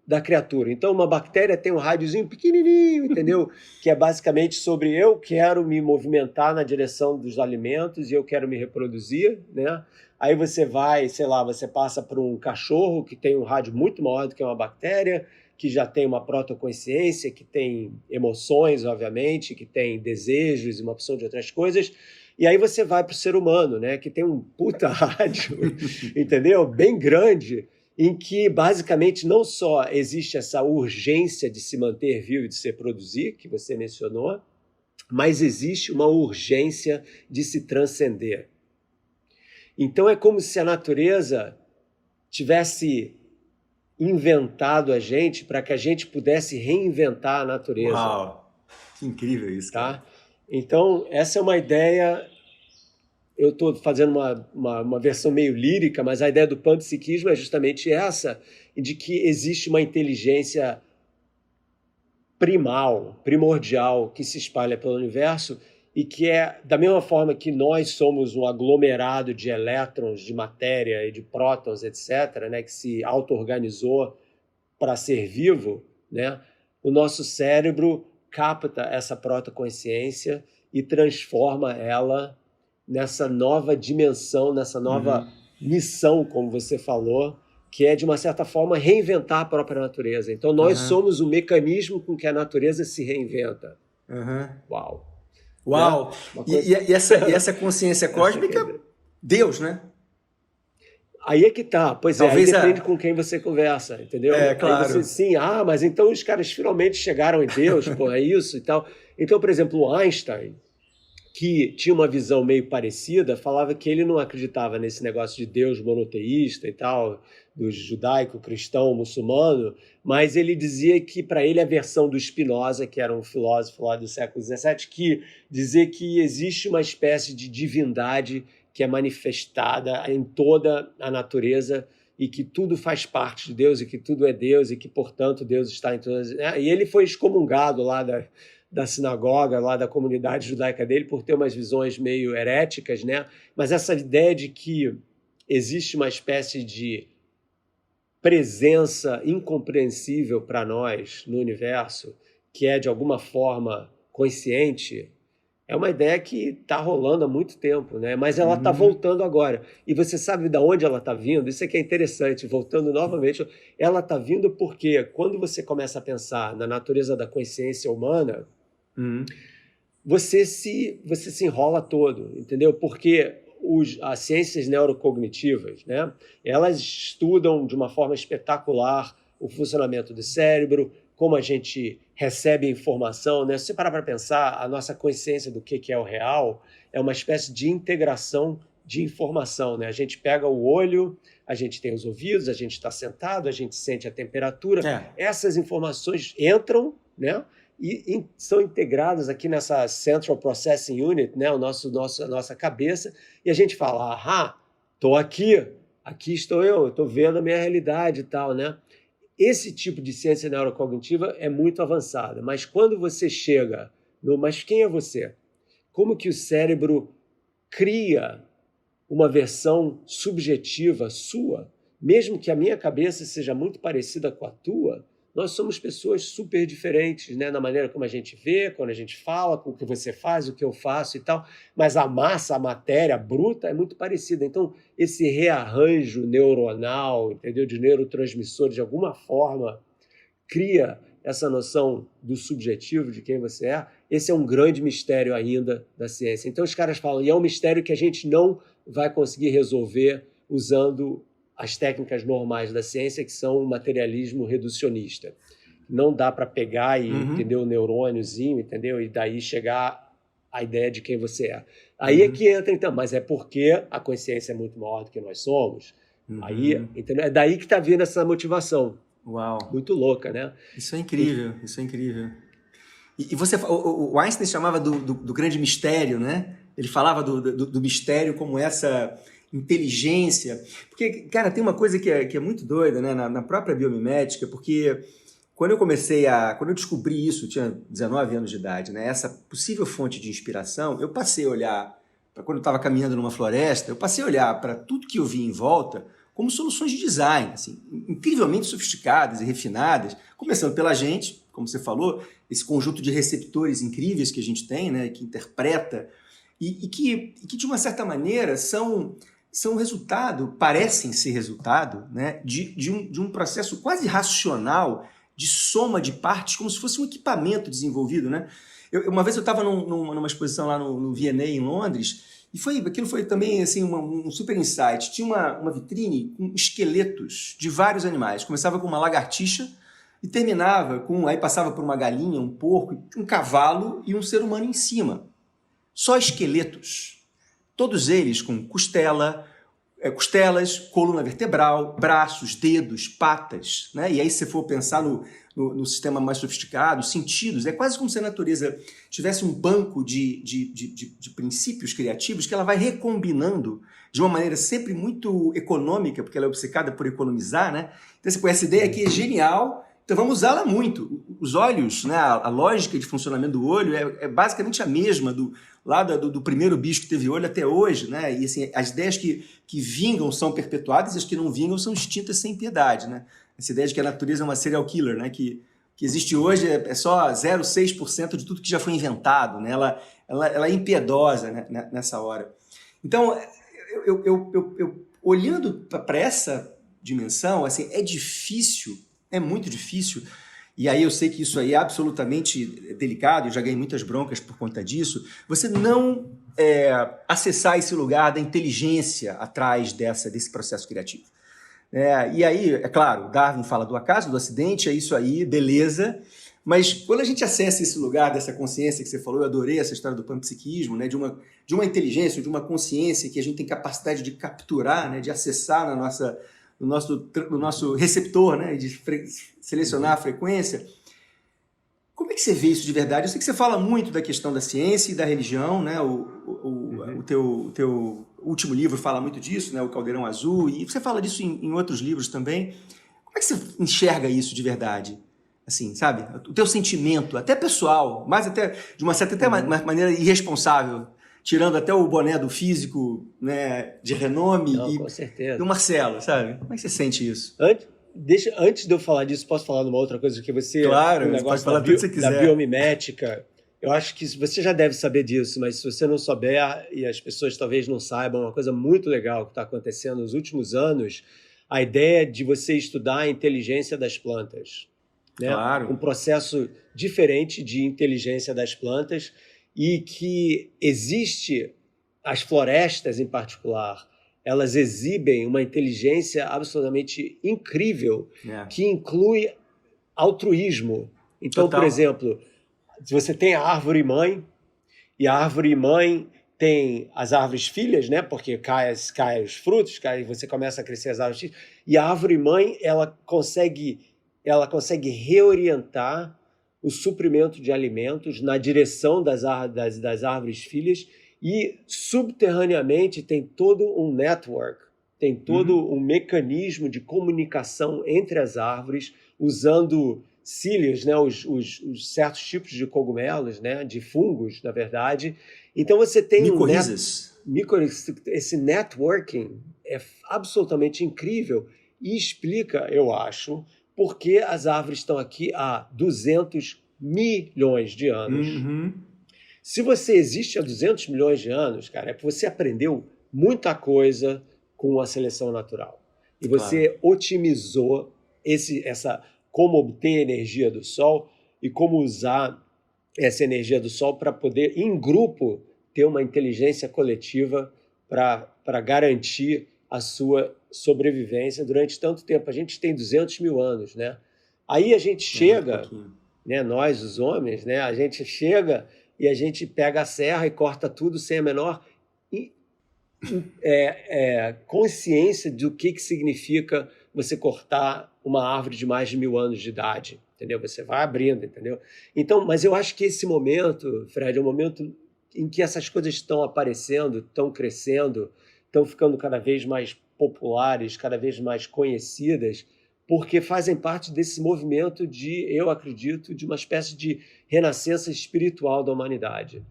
da criatura. Então, uma bactéria tem um rádiozinho pequenininho, entendeu? Que é basicamente sobre eu quero me movimentar na direção dos alimentos e eu quero me reproduzir, né? Aí você vai, sei lá, você passa por um cachorro que tem um rádio muito maior do que uma bactéria, que já tem uma protoconsciência, que tem emoções, obviamente, que tem desejos e uma opção de outras coisas. E aí você vai para o ser humano, né? Que tem um puta rádio, entendeu? Bem grande, em que basicamente não só existe essa urgência de se manter vivo e de se reproduzir, que você mencionou, mas existe uma urgência de se transcender. Então é como se a natureza tivesse inventado a gente para que a gente pudesse reinventar a natureza. Uau, que incrível isso, cara. Tá? Então, essa é uma ideia. Eu estou fazendo uma versão meio lírica, mas a ideia do panpsiquismo é justamente essa, de que existe uma inteligência primordial, que se espalha pelo universo e que é, da mesma forma que nós somos um aglomerado de elétrons, de matéria e de prótons, etc., né, que se auto-organizou para ser vivo, né, o nosso cérebro capta essa protoconsciência e transforma ela nessa nova dimensão, nessa nova missão, como você falou, que é, de uma certa forma, reinventar a própria natureza. Então, nós somos o mecanismo com que a natureza se reinventa. Uau! Uau! Né? Coisa... E essa consciência cósmica, Deus, né? Aí é que tá. Pois Talvez aí depende com quem você conversa, entendeu? Claro. Aí você, mas então os caras finalmente chegaram em Deus, pô, é isso e tal. Então, por exemplo, o Einstein, que tinha uma visão meio parecida, falava que ele não acreditava nesse negócio de Deus monoteísta e tal, do judaico, cristão, muçulmano, mas ele dizia que, para ele, a versão do Spinoza, que era um filósofo lá do século XVII, que dizia que existe uma espécie de divindade que é manifestada em toda a natureza e que tudo faz parte de Deus e que tudo é Deus e que, portanto, Deus está em todas... E ele foi excomungado lá da sinagoga, lá da comunidade judaica dele, por ter umas visões meio heréticas, né? Mas essa ideia de que existe uma espécie de presença incompreensível para nós no universo, que é de alguma forma consciente, é uma ideia que está rolando há muito tempo, né? Mas ela está voltando agora. E você sabe de onde ela está vindo? Isso é que é interessante, voltando novamente. Ela está vindo porque, quando você começa a pensar na natureza da consciência humana, você se enrola todo, entendeu? Porque as ciências neurocognitivas, né, elas estudam de uma forma espetacular o funcionamento do cérebro, como a gente recebe informação, né? Se você parar para pensar, a nossa consciência do que é o real é uma espécie de integração de informação, né? A gente pega o olho, a gente tem os ouvidos, a gente está sentado, a gente sente a temperatura. Essas informações entram, né? E são integradas aqui nessa Central Processing Unit, né? A nossa cabeça, e a gente fala, estou aqui estou eu estou vendo a minha realidade e tal, né? Esse tipo de ciência neurocognitiva é muito avançada, mas quando você chega mas quem é você? Como que o cérebro cria uma versão subjetiva sua, mesmo que a minha cabeça seja muito parecida com a tua? Nós somos pessoas super diferentes, né? Na maneira como a gente vê, quando a gente fala, com o que você faz, o que eu faço e tal, mas a massa, a matéria bruta é muito parecida. Então, esse rearranjo neuronal, entendeu? De neurotransmissores, de alguma forma, cria essa noção do subjetivo, de quem você é. Esse é um grande mistério ainda da ciência. Então, os caras falam, e é um mistério que a gente não vai conseguir resolver usando as técnicas normais da ciência, que são o materialismo reducionista. Não dá para pegar e entender o neurôniozinho, entendeu? E daí chegar à ideia de quem você é. Aí é que entra, então, mas é porque a consciência é muito maior do que nós somos. Aí, entendeu? É daí que está vindo essa motivação. Uau. Muito louca, né? Isso é incrível, isso é incrível. E você, o Einstein chamava do grande mistério, né? Ele falava do mistério como essa inteligência. Porque, cara, tem uma coisa que é muito doida, né? Na própria biomimética, porque quando eu descobri isso, eu tinha 19 anos de idade, né? Essa possível fonte de inspiração, eu passei a olhar, quando eu estava caminhando numa floresta, eu passei a olhar para tudo que eu vi em volta como soluções de design, assim, incrivelmente sofisticadas e refinadas, começando pela gente, como você falou, esse conjunto de receptores incríveis que a gente tem, né? Que interpreta e que, de uma certa maneira, são resultado, parecem ser resultado, né, de um processo quase racional de soma de partes, como se fosse um equipamento desenvolvido, né? Uma vez eu estava numa exposição lá no V&A em Londres, e aquilo foi também assim, um super insight. Tinha uma vitrine com esqueletos de vários animais. Começava com uma lagartixa, E terminava com, aí passava por uma galinha, um porco, um cavalo e um ser humano em cima. Só esqueletos. Todos eles com costelas, coluna vertebral, braços, dedos, patas, né? E aí se você for pensar no sistema mais sofisticado, sentidos, é quase como se a natureza tivesse um banco de princípios criativos que ela vai recombinando de uma maneira sempre muito econômica, porque ela é obcecada por economizar, né? Então essa ideia aqui é genial, então vamos usá-la muito. Os olhos, né? A lógica de funcionamento do olho é basicamente a mesma lá do primeiro bicho que teve olho até hoje, né? E assim, as ideias que vingam são perpetuadas e as que não vingam são extintas sem piedade, né? Essa ideia de que a natureza é uma serial killer, né? Que existe hoje é só 0,6% de tudo que já foi inventado, né? Ela é impiedosa, né, nessa hora. Então, eu olhando para essa dimensão, assim, é muito difícil. E aí eu sei que isso aí é absolutamente delicado, eu já ganhei muitas broncas por conta disso, você não acessar esse lugar da inteligência atrás desse processo criativo. E aí, é claro, Darwin fala do acaso, do acidente, é isso aí, beleza, mas quando a gente acessa esse lugar dessa consciência que você falou, eu adorei essa história do panpsiquismo, né, de uma inteligência, de uma consciência que a gente tem capacidade de capturar, né, de acessar no nosso receptor, né, de selecionar a frequência. Como é que você vê isso de verdade? Eu sei que você fala muito da questão da ciência e da religião, né? O teu último livro fala muito disso, né? O Caldeirão Azul, e você fala disso em outros livros também. Como é que você enxerga isso de verdade? Assim, sabe? O teu sentimento, até pessoal, mas até de uma certa maneira irresponsável, tirando até o boné do físico, né, de renome. Não, com certeza. Do Marcelo, sabe? Como é que você sente isso? Antes de eu falar disso, posso falar de uma outra coisa que você... Claro, você pode falar tudo que você quiser. Da biomimética. Eu acho que você já deve saber disso, mas se você não souber, e as pessoas talvez não saibam, uma coisa muito legal que está acontecendo nos últimos anos, a ideia de você estudar a inteligência das plantas. Né? Claro. Um processo diferente de inteligência das plantas e que existe, as florestas em particular, elas exibem uma inteligência absolutamente incrível que inclui altruísmo. Então, Total. por exemplo, se você tem a árvore mãe, e a árvore mãe tem as árvores filhas, né? Porque cai os frutos, você começa a crescer as árvores filhas, e a árvore mãe ela consegue reorientar o suprimento de alimentos na direção das árvores filhas, e subterraneamente tem todo um network, tem todo um mecanismo de comunicação entre as árvores, usando cílios, né, os certos tipos de cogumelos, né, de fungos, na verdade. Então você tem esse networking é absolutamente incrível e explica, eu acho, por que as árvores estão aqui há 200 milhões de anos. Se você existe há 200 milhões de anos, cara, é porque você aprendeu muita coisa com a seleção natural. E você otimizou como obter energia do Sol e como usar essa energia do Sol para poder, em grupo, ter uma inteligência coletiva para garantir a sua sobrevivência durante tanto tempo. A gente tem 200 mil anos, né? Aí a gente chega, né, nós, os homens, né, a gente chega e a gente pega a serra e corta tudo sem a menor consciência do que significa você cortar uma árvore de mais de 1000 anos de idade, entendeu? Você vai abrindo, entendeu? Então, mas eu acho que esse momento, Fred, é um momento em que essas coisas estão aparecendo, estão crescendo, estão ficando cada vez mais populares, cada vez mais conhecidas, porque fazem parte desse movimento eu acredito, de uma espécie de renascença espiritual da humanidade.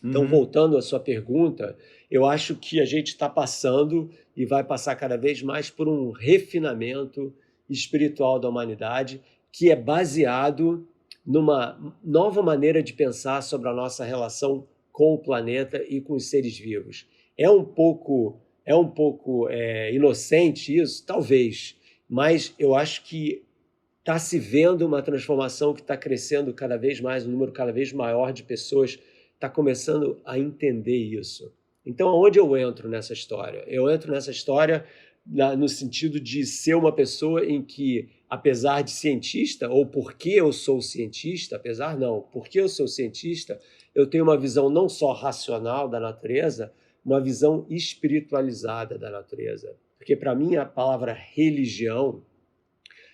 Então, voltando à sua pergunta, eu acho que a gente está passando e vai passar cada vez mais por um refinamento espiritual da humanidade que é baseado numa nova maneira de pensar sobre a nossa relação com o planeta e com os seres vivos. É um pouco inocente isso? Talvez, mas eu acho que está se vendo uma transformação que está crescendo cada vez mais, um número cada vez maior de pessoas está começando a entender isso. Então, onde eu entro nessa história? Eu entro nessa história no sentido de ser uma pessoa em que apesar de cientista, ou porque eu sou cientista, apesar não, porque eu sou cientista, eu tenho uma visão não só racional da natureza, uma visão espiritualizada da natureza. Porque, para mim, a palavra religião,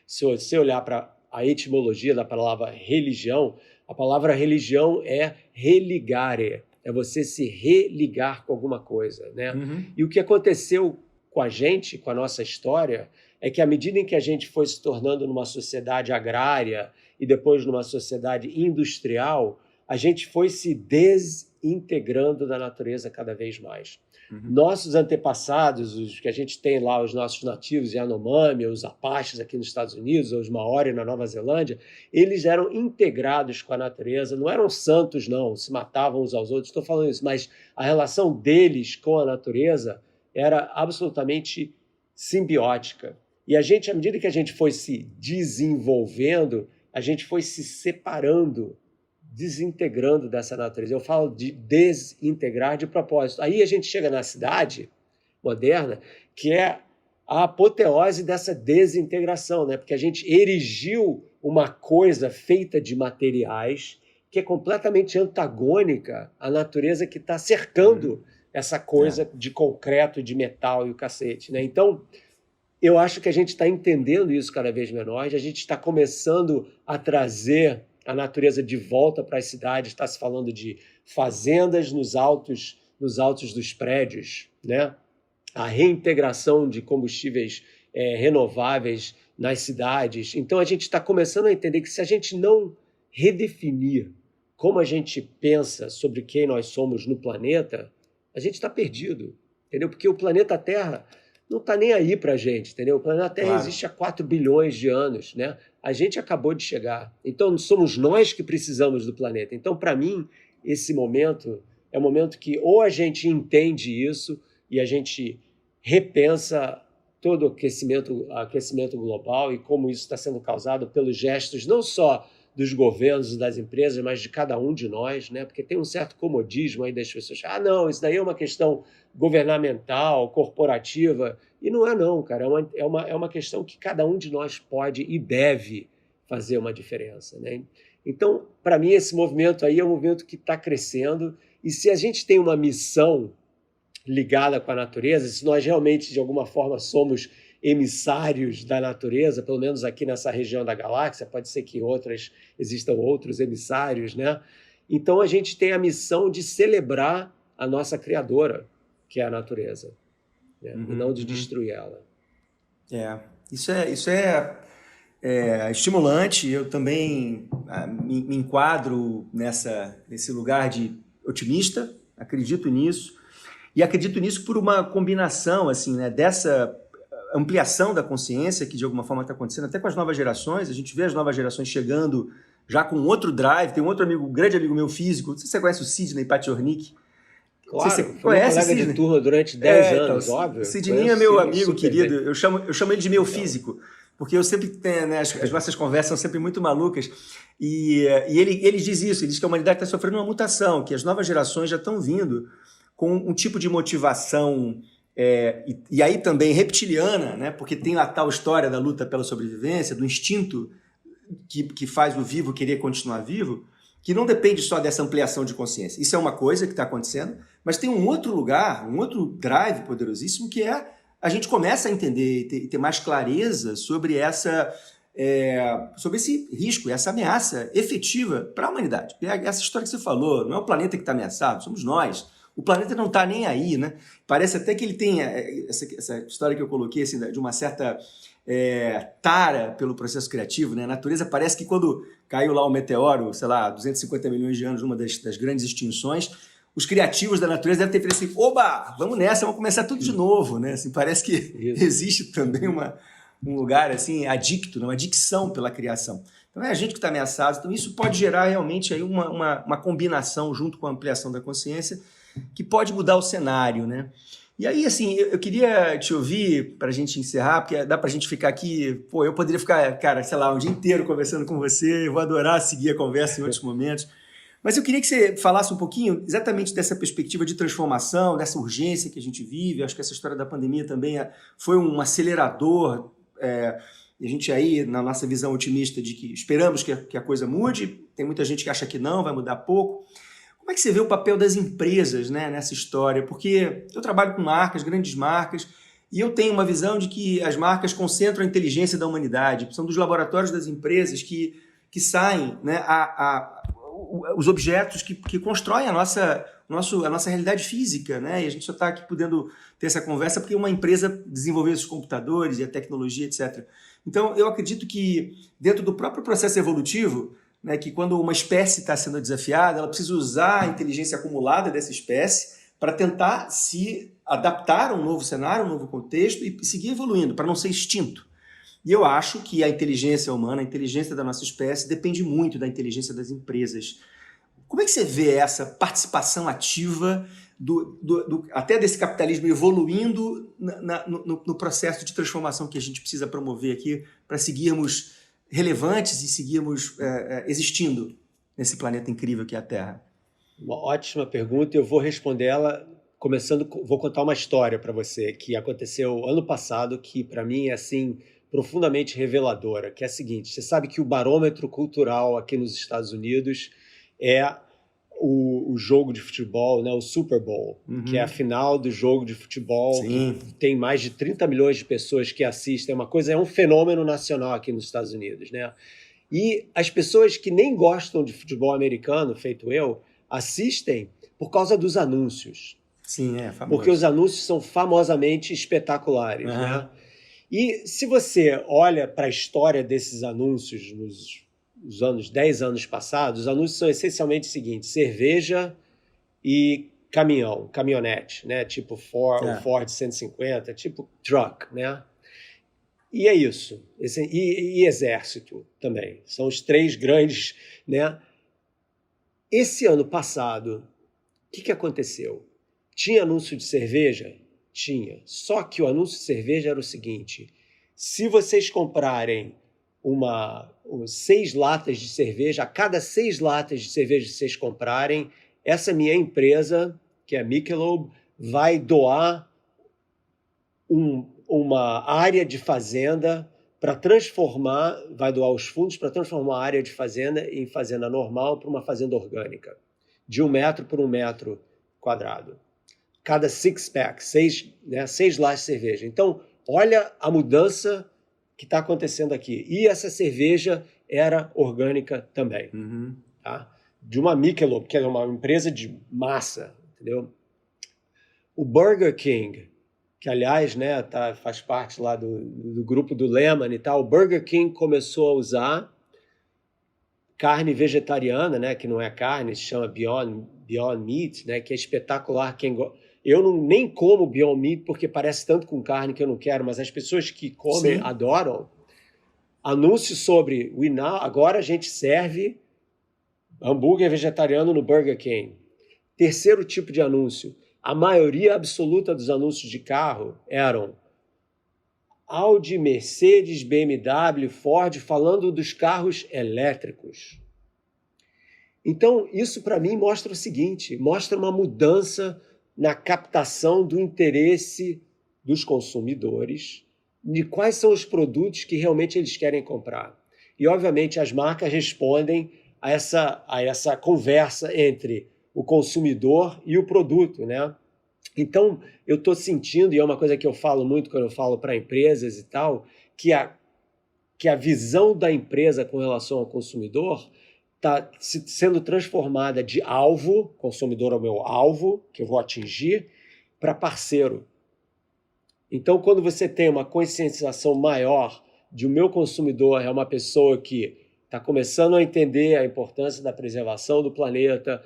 se você olhar para a etimologia da palavra religião, a palavra religião é religare, é você se religar com alguma coisa, né? E o que aconteceu com a gente, com a nossa história, é que à medida em que a gente foi se tornando numa sociedade agrária e depois numa sociedade industrial, a gente foi se desintegrando da natureza cada vez mais. Nossos antepassados, os que a gente tem lá, os nossos nativos Yanomami, os Apaches aqui nos Estados Unidos, os Maori na Nova Zelândia, eles eram integrados com a natureza, não eram santos não, se matavam uns aos outros, estou falando isso, mas a relação deles com a natureza era absolutamente simbiótica. E a gente, à medida que a gente foi se desenvolvendo, a gente foi se separando, desintegrando dessa natureza. Eu falo de desintegrar de propósito. Aí a gente chega na cidade moderna, que é a apoteose dessa desintegração, né? Porque a gente erigiu uma coisa feita de materiais que é completamente antagônica à natureza que está cercando essa coisa de concreto, de metal e o cacete, né? Então, eu acho que a gente está entendendo isso cada vez menor, a gente está começando a trazer a natureza de volta para as cidades, está se falando de fazendas nos altos dos prédios, né? A reintegração de combustíveis renováveis nas cidades. Então a gente está começando a entender que se a gente não redefinir como a gente pensa sobre quem nós somos no planeta, a gente está perdido, entendeu? Porque o planeta Terra não está nem aí para a gente, entendeu? O planeta Terra existe há 4 bilhões de anos, né? A gente acabou de chegar. Então, somos nós que precisamos do planeta. Então, para mim, esse momento é um momento que ou a gente entende isso e a gente repensa todo o aquecimento global e como isso está sendo causado pelos gestos não só dos governos e das empresas, mas de cada um de nós, né? Porque tem um certo comodismo aí das pessoas. Ah, não, isso daí é uma questão governamental, corporativa. E não é não, cara. É uma questão que cada um de nós pode e deve fazer uma diferença, né? Então, para mim, esse movimento aí é um movimento que está crescendo. E se a gente tem uma missão ligada com a natureza, se nós realmente, de alguma forma, somos emissários da natureza, pelo menos aqui nessa região da galáxia, pode ser que existam outros emissários, né? Então a gente tem a missão de celebrar a nossa criadora, que é a natureza, né? E não de destruir ela. Isso é estimulante. Eu também me enquadro nesse lugar de otimista, acredito nisso, e acredito nisso por uma combinação assim, né, dessa ampliação da consciência que de alguma forma está acontecendo até com as novas gerações. A gente vê as novas gerações chegando já com outro drive. Tem um outro grande amigo meu físico, não sei se você conhece o Sidney Patiornik. Claro, você foi meu colega de turma durante 10 anos, então, óbvio. O Sidney é meu amigo querido, eu chamo ele de meu físico, porque eu sempre tenho, né, as nossas conversas são sempre muito malucas, e ele diz isso, ele diz que a humanidade está sofrendo uma mutação, que as novas gerações já estão vindo com um tipo de motivação, e aí também reptiliana, né, porque tem a tal história da luta pela sobrevivência, do instinto que faz o vivo querer continuar vivo, que não depende só dessa ampliação de consciência. Isso é uma coisa que está acontecendo, mas tem um outro lugar, um outro drive poderosíssimo, que é a gente começa a entender e ter mais clareza sobre sobre esse risco, essa ameaça efetiva para a humanidade. Essa história que você falou, não é o planeta que está ameaçado, somos nós. O planeta não está nem aí, né? Parece até que ele tem essa história que eu coloquei assim, de uma certa tara pelo processo criativo, né? A natureza parece que quando caiu lá o meteoro, sei lá, 250 milhões de anos, numa das grandes extinções, os criativos da natureza devem ter feito assim, oba, vamos nessa, vamos começar tudo de novo, né? Assim, parece que existe também um lugar assim, adicto, uma adicção pela criação. Então é a gente que está ameaçado, então isso pode gerar realmente aí uma combinação junto com a ampliação da consciência que pode mudar o cenário, né? E aí, assim, eu queria te ouvir para a gente encerrar, porque dá para a gente ficar aqui, eu poderia ficar, cara, sei lá, um dia inteiro conversando com você, eu vou adorar seguir a conversa em outros momentos, mas eu queria que você falasse um pouquinho exatamente dessa perspectiva de transformação, dessa urgência que a gente vive. Acho que essa história da pandemia também foi um acelerador E a gente aí, na nossa visão otimista de que esperamos que a coisa mude, tem muita gente que acha que não, vai mudar pouco. Como é que você vê o papel das empresas, né, nessa história? Porque eu trabalho com marcas, grandes marcas, e eu tenho uma visão de que as marcas concentram a inteligência da humanidade, são dos laboratórios das empresas que saem, né, os objetos que constroem a nossa realidade física, né? E a gente só está aqui podendo ter essa conversa porque uma empresa desenvolveu esses computadores e a tecnologia, etc. Então, eu acredito que dentro do próprio processo evolutivo, né, que quando uma espécie está sendo desafiada, ela precisa usar a inteligência acumulada dessa espécie para tentar se adaptar a um novo cenário, a um novo contexto e seguir evoluindo, para não ser extinto. E eu acho que a inteligência humana, a inteligência da nossa espécie, depende muito da inteligência das empresas. Como é que você vê essa participação ativa até desse capitalismo evoluindo no processo de transformação que a gente precisa promover aqui para seguirmos relevantes e seguirmos existindo nesse planeta incrível que é a Terra? Uma ótima pergunta, eu vou responder ela vou contar uma história para você que aconteceu ano passado, que para mim é assim profundamente reveladora, que é a seguinte: você sabe que o barômetro cultural aqui nos Estados Unidos é o jogo de futebol, né, o Super Bowl, que é a final do jogo de futebol. Sim. Que tem mais de 30 milhões de pessoas que assistem, é um fenômeno nacional aqui nos Estados Unidos, né? E as pessoas que nem gostam de futebol americano, feito eu, assistem por causa dos anúncios. Sim, é famoso. Porque os anúncios são famosamente espetaculares, né? E se você olha para a história desses anúncios nos 10 anos passados, os anúncios são essencialmente o seguinte: cerveja e caminhonete, né? Tipo o Ford 150, tipo truck, né? E é isso. E exército também. São os três grandes, né? Esse ano passado, o que aconteceu? Tinha anúncio de cerveja? Tinha. Só que o anúncio de cerveja era o seguinte: se vocês comprarem 6 latas de cerveja, a cada 6 latas de cerveja que vocês comprarem, essa minha empresa, que é a Michelob, vai doar uma área de fazenda vai doar os fundos para transformar a área de fazenda em fazenda normal para uma fazenda orgânica, de 1 metro por 1 metro quadrado. Cada 6-pack, 6 latas de cerveja. Então, olha a mudança que está acontecendo aqui. E essa cerveja era orgânica também. Tá? De uma Michelob, que é uma empresa de massa, entendeu? O Burger King, que aliás, né, faz parte lá do grupo do Lehman e tal, o Burger King começou a usar carne vegetariana, né, que não é carne, se chama Beyond Meat, né, que é espetacular. Eu nem como Beyond Meat porque parece tanto com carne que eu não quero, mas as pessoas que comem adoram. Anúncio sobre agora a gente serve hambúrguer vegetariano no Burger King. Terceiro tipo de anúncio: a maioria absoluta dos anúncios de carro eram Audi, Mercedes, BMW, Ford, falando dos carros elétricos. Então, isso para mim mostra o seguinte: mostra uma mudança na captação do interesse dos consumidores, de quais são os produtos que realmente eles querem comprar. E, obviamente, as marcas respondem a essa conversa entre o consumidor e o produto, né? Então, eu estou sentindo, e é uma coisa que eu falo muito quando eu falo para empresas e tal, que a visão da empresa com relação ao consumidor está sendo transformada de alvo, consumidor é o meu alvo, que eu vou atingir, para parceiro. Então, quando você tem uma conscientização maior de o meu consumidor é uma pessoa que está começando a entender a importância da preservação do planeta,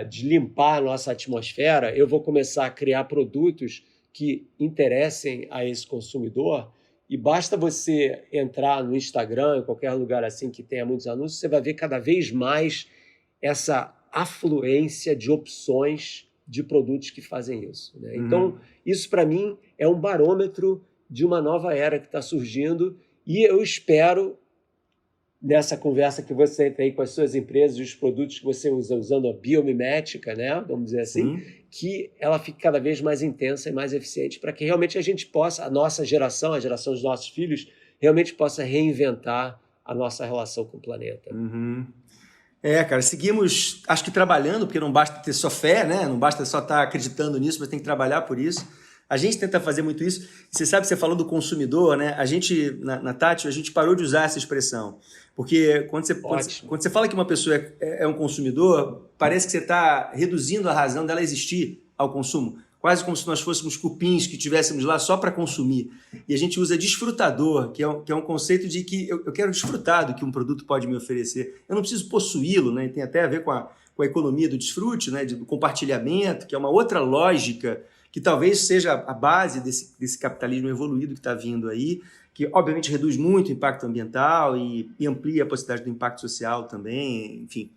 de limpar a nossa atmosfera, eu vou começar a criar produtos que interessem a esse consumidor. E basta você entrar no Instagram, em qualquer lugar assim que tenha muitos anúncios, você vai ver cada vez mais essa afluência de opções de produtos que fazem isso, né? Então, isso para mim é um barômetro de uma nova era que está surgindo, e eu espero, nessa conversa que você tem com as suas empresas e os produtos que você usa, usando a biomimética, né, vamos dizer assim, que ela fique cada vez mais intensa e mais eficiente para que realmente a gente possa, a nossa geração, a geração dos nossos filhos, realmente possa reinventar a nossa relação com o planeta. Uhum. Cara, seguimos, acho que trabalhando, porque não basta ter só fé, né? Não basta só estar acreditando nisso, mas tem que trabalhar por isso. A gente tenta fazer muito isso. Você sabe, você falou do consumidor, né? A gente, na Tátil, a gente parou de usar essa expressão. Porque quando você fala que uma pessoa é um consumidor, parece que você está reduzindo a razão dela existir ao consumo. Quase como se nós fôssemos cupins que estivéssemos lá só para consumir. E a gente usa desfrutador, que é um conceito de que eu quero desfrutar do que um produto pode me oferecer. Eu não preciso possuí-lo, né? E tem até a ver com a economia do desfrute, né? Do compartilhamento, que é uma outra lógica que talvez seja a base desse capitalismo evoluído que está vindo aí, que obviamente reduz muito o impacto ambiental e amplia a possibilidade do impacto social também, enfim.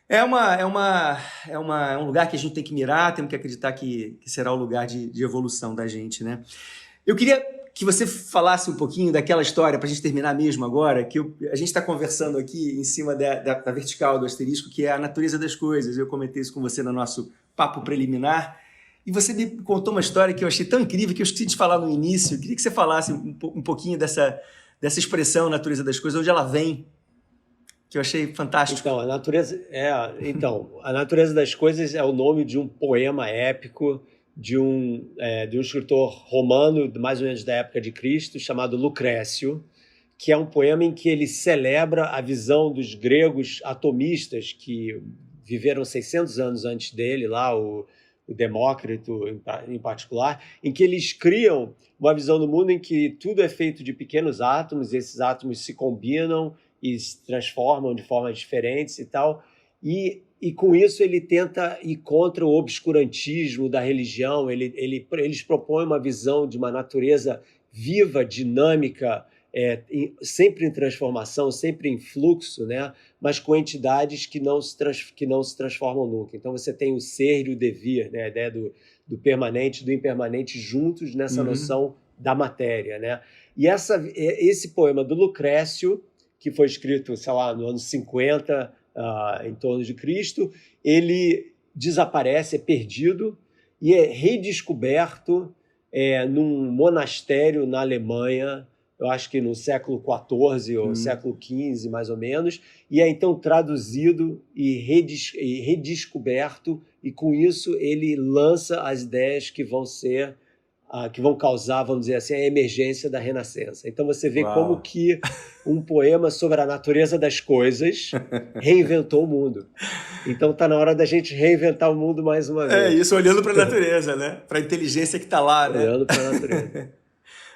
É um lugar que a gente tem que mirar, temos que acreditar que será o lugar de evolução da gente, né? Eu queria que você falasse um pouquinho daquela história, para a gente terminar mesmo agora, que a gente está conversando aqui em cima da vertical do asterisco, que é a natureza das coisas. Eu comentei isso com você no nosso papo preliminar, e você me contou uma história que eu achei tão incrível que eu esqueci de falar no início. Eu queria que você falasse um pouquinho dessa expressão natureza das coisas, onde ela vem, que eu achei fantástico. Então, a natureza das coisas é o nome de um poema épico de um escritor romano, mais ou menos da época de Cristo, chamado Lucrécio, que é um poema em que ele celebra a visão dos gregos atomistas que viveram 600 anos antes dele, lá o Demócrito em particular, em que eles criam uma visão do mundo em que tudo é feito de pequenos átomos, e esses átomos se combinam e se transformam de formas diferentes e tal, e com isso ele tenta ir contra o obscurantismo da religião. Eles propõem uma visão de uma natureza viva, dinâmica, sempre em transformação, sempre em fluxo, né? Mas com entidades que não se transformam nunca. Então você tem o ser e o devir, né? A ideia do permanente e do impermanente juntos nessa noção da matéria, né? E esse poema do Lucrécio, que foi escrito, sei lá, no ano 50, em torno de Cristo, ele desaparece, é perdido e é redescoberto num monastério na Alemanha, eu acho que no século XIV ou século XV, mais ou menos, e é então traduzido e redescoberto, e com isso ele lança as ideias que vão causar, vamos dizer assim, a emergência da Renascença. Então você vê como que um poema sobre a natureza das coisas reinventou o mundo. Então está na hora da gente reinventar o mundo mais uma vez. Isso, olhando para a natureza, né? Para a inteligência que está lá, né? Olhando para a natureza.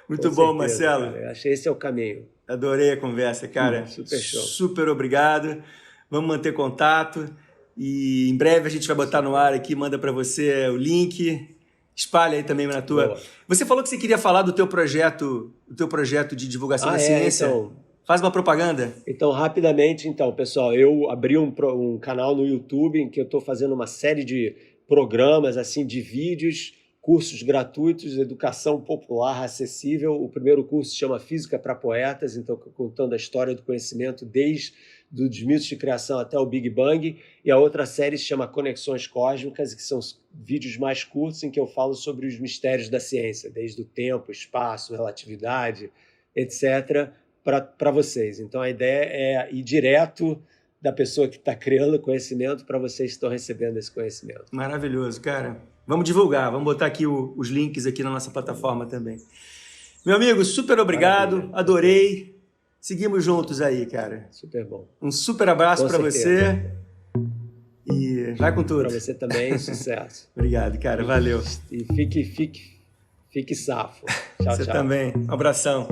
Muito bom, Marcelo. Cara. Acho que esse é o caminho. Adorei a conversa, cara. Super show. Super obrigado. Vamos manter contato. E em breve a gente vai botar no ar aqui, manda para você o link. Espalha aí também na tua. Boa. Você falou que você queria falar do teu projeto de divulgação da ciência. Então, faz uma propaganda. Então, rapidamente, pessoal, eu abri um canal no YouTube em que eu estou fazendo uma série de programas, assim, de vídeos, cursos gratuitos, educação popular acessível. O primeiro curso se chama Física para Poetas, então contando a história do conhecimento desde dos mitos de criação até o Big Bang, e a outra série se chama Conexões Cósmicas, que são vídeos mais curtos em que eu falo sobre os mistérios da ciência, desde o tempo, espaço, relatividade, etc., para vocês. Então a ideia é ir direto da pessoa que está criando conhecimento para vocês que estão recebendo esse conhecimento. Maravilhoso, cara. Vamos divulgar, vamos botar aqui os links aqui na nossa plataforma também. Meu amigo, super obrigado, maravilha. Adorei. Seguimos juntos aí, cara. Super bom. Um super abraço para você. E vai com tudo. Para você também, sucesso. Obrigado, cara. Valeu. E fique safo. Tchau, você tchau. Também. Um abração.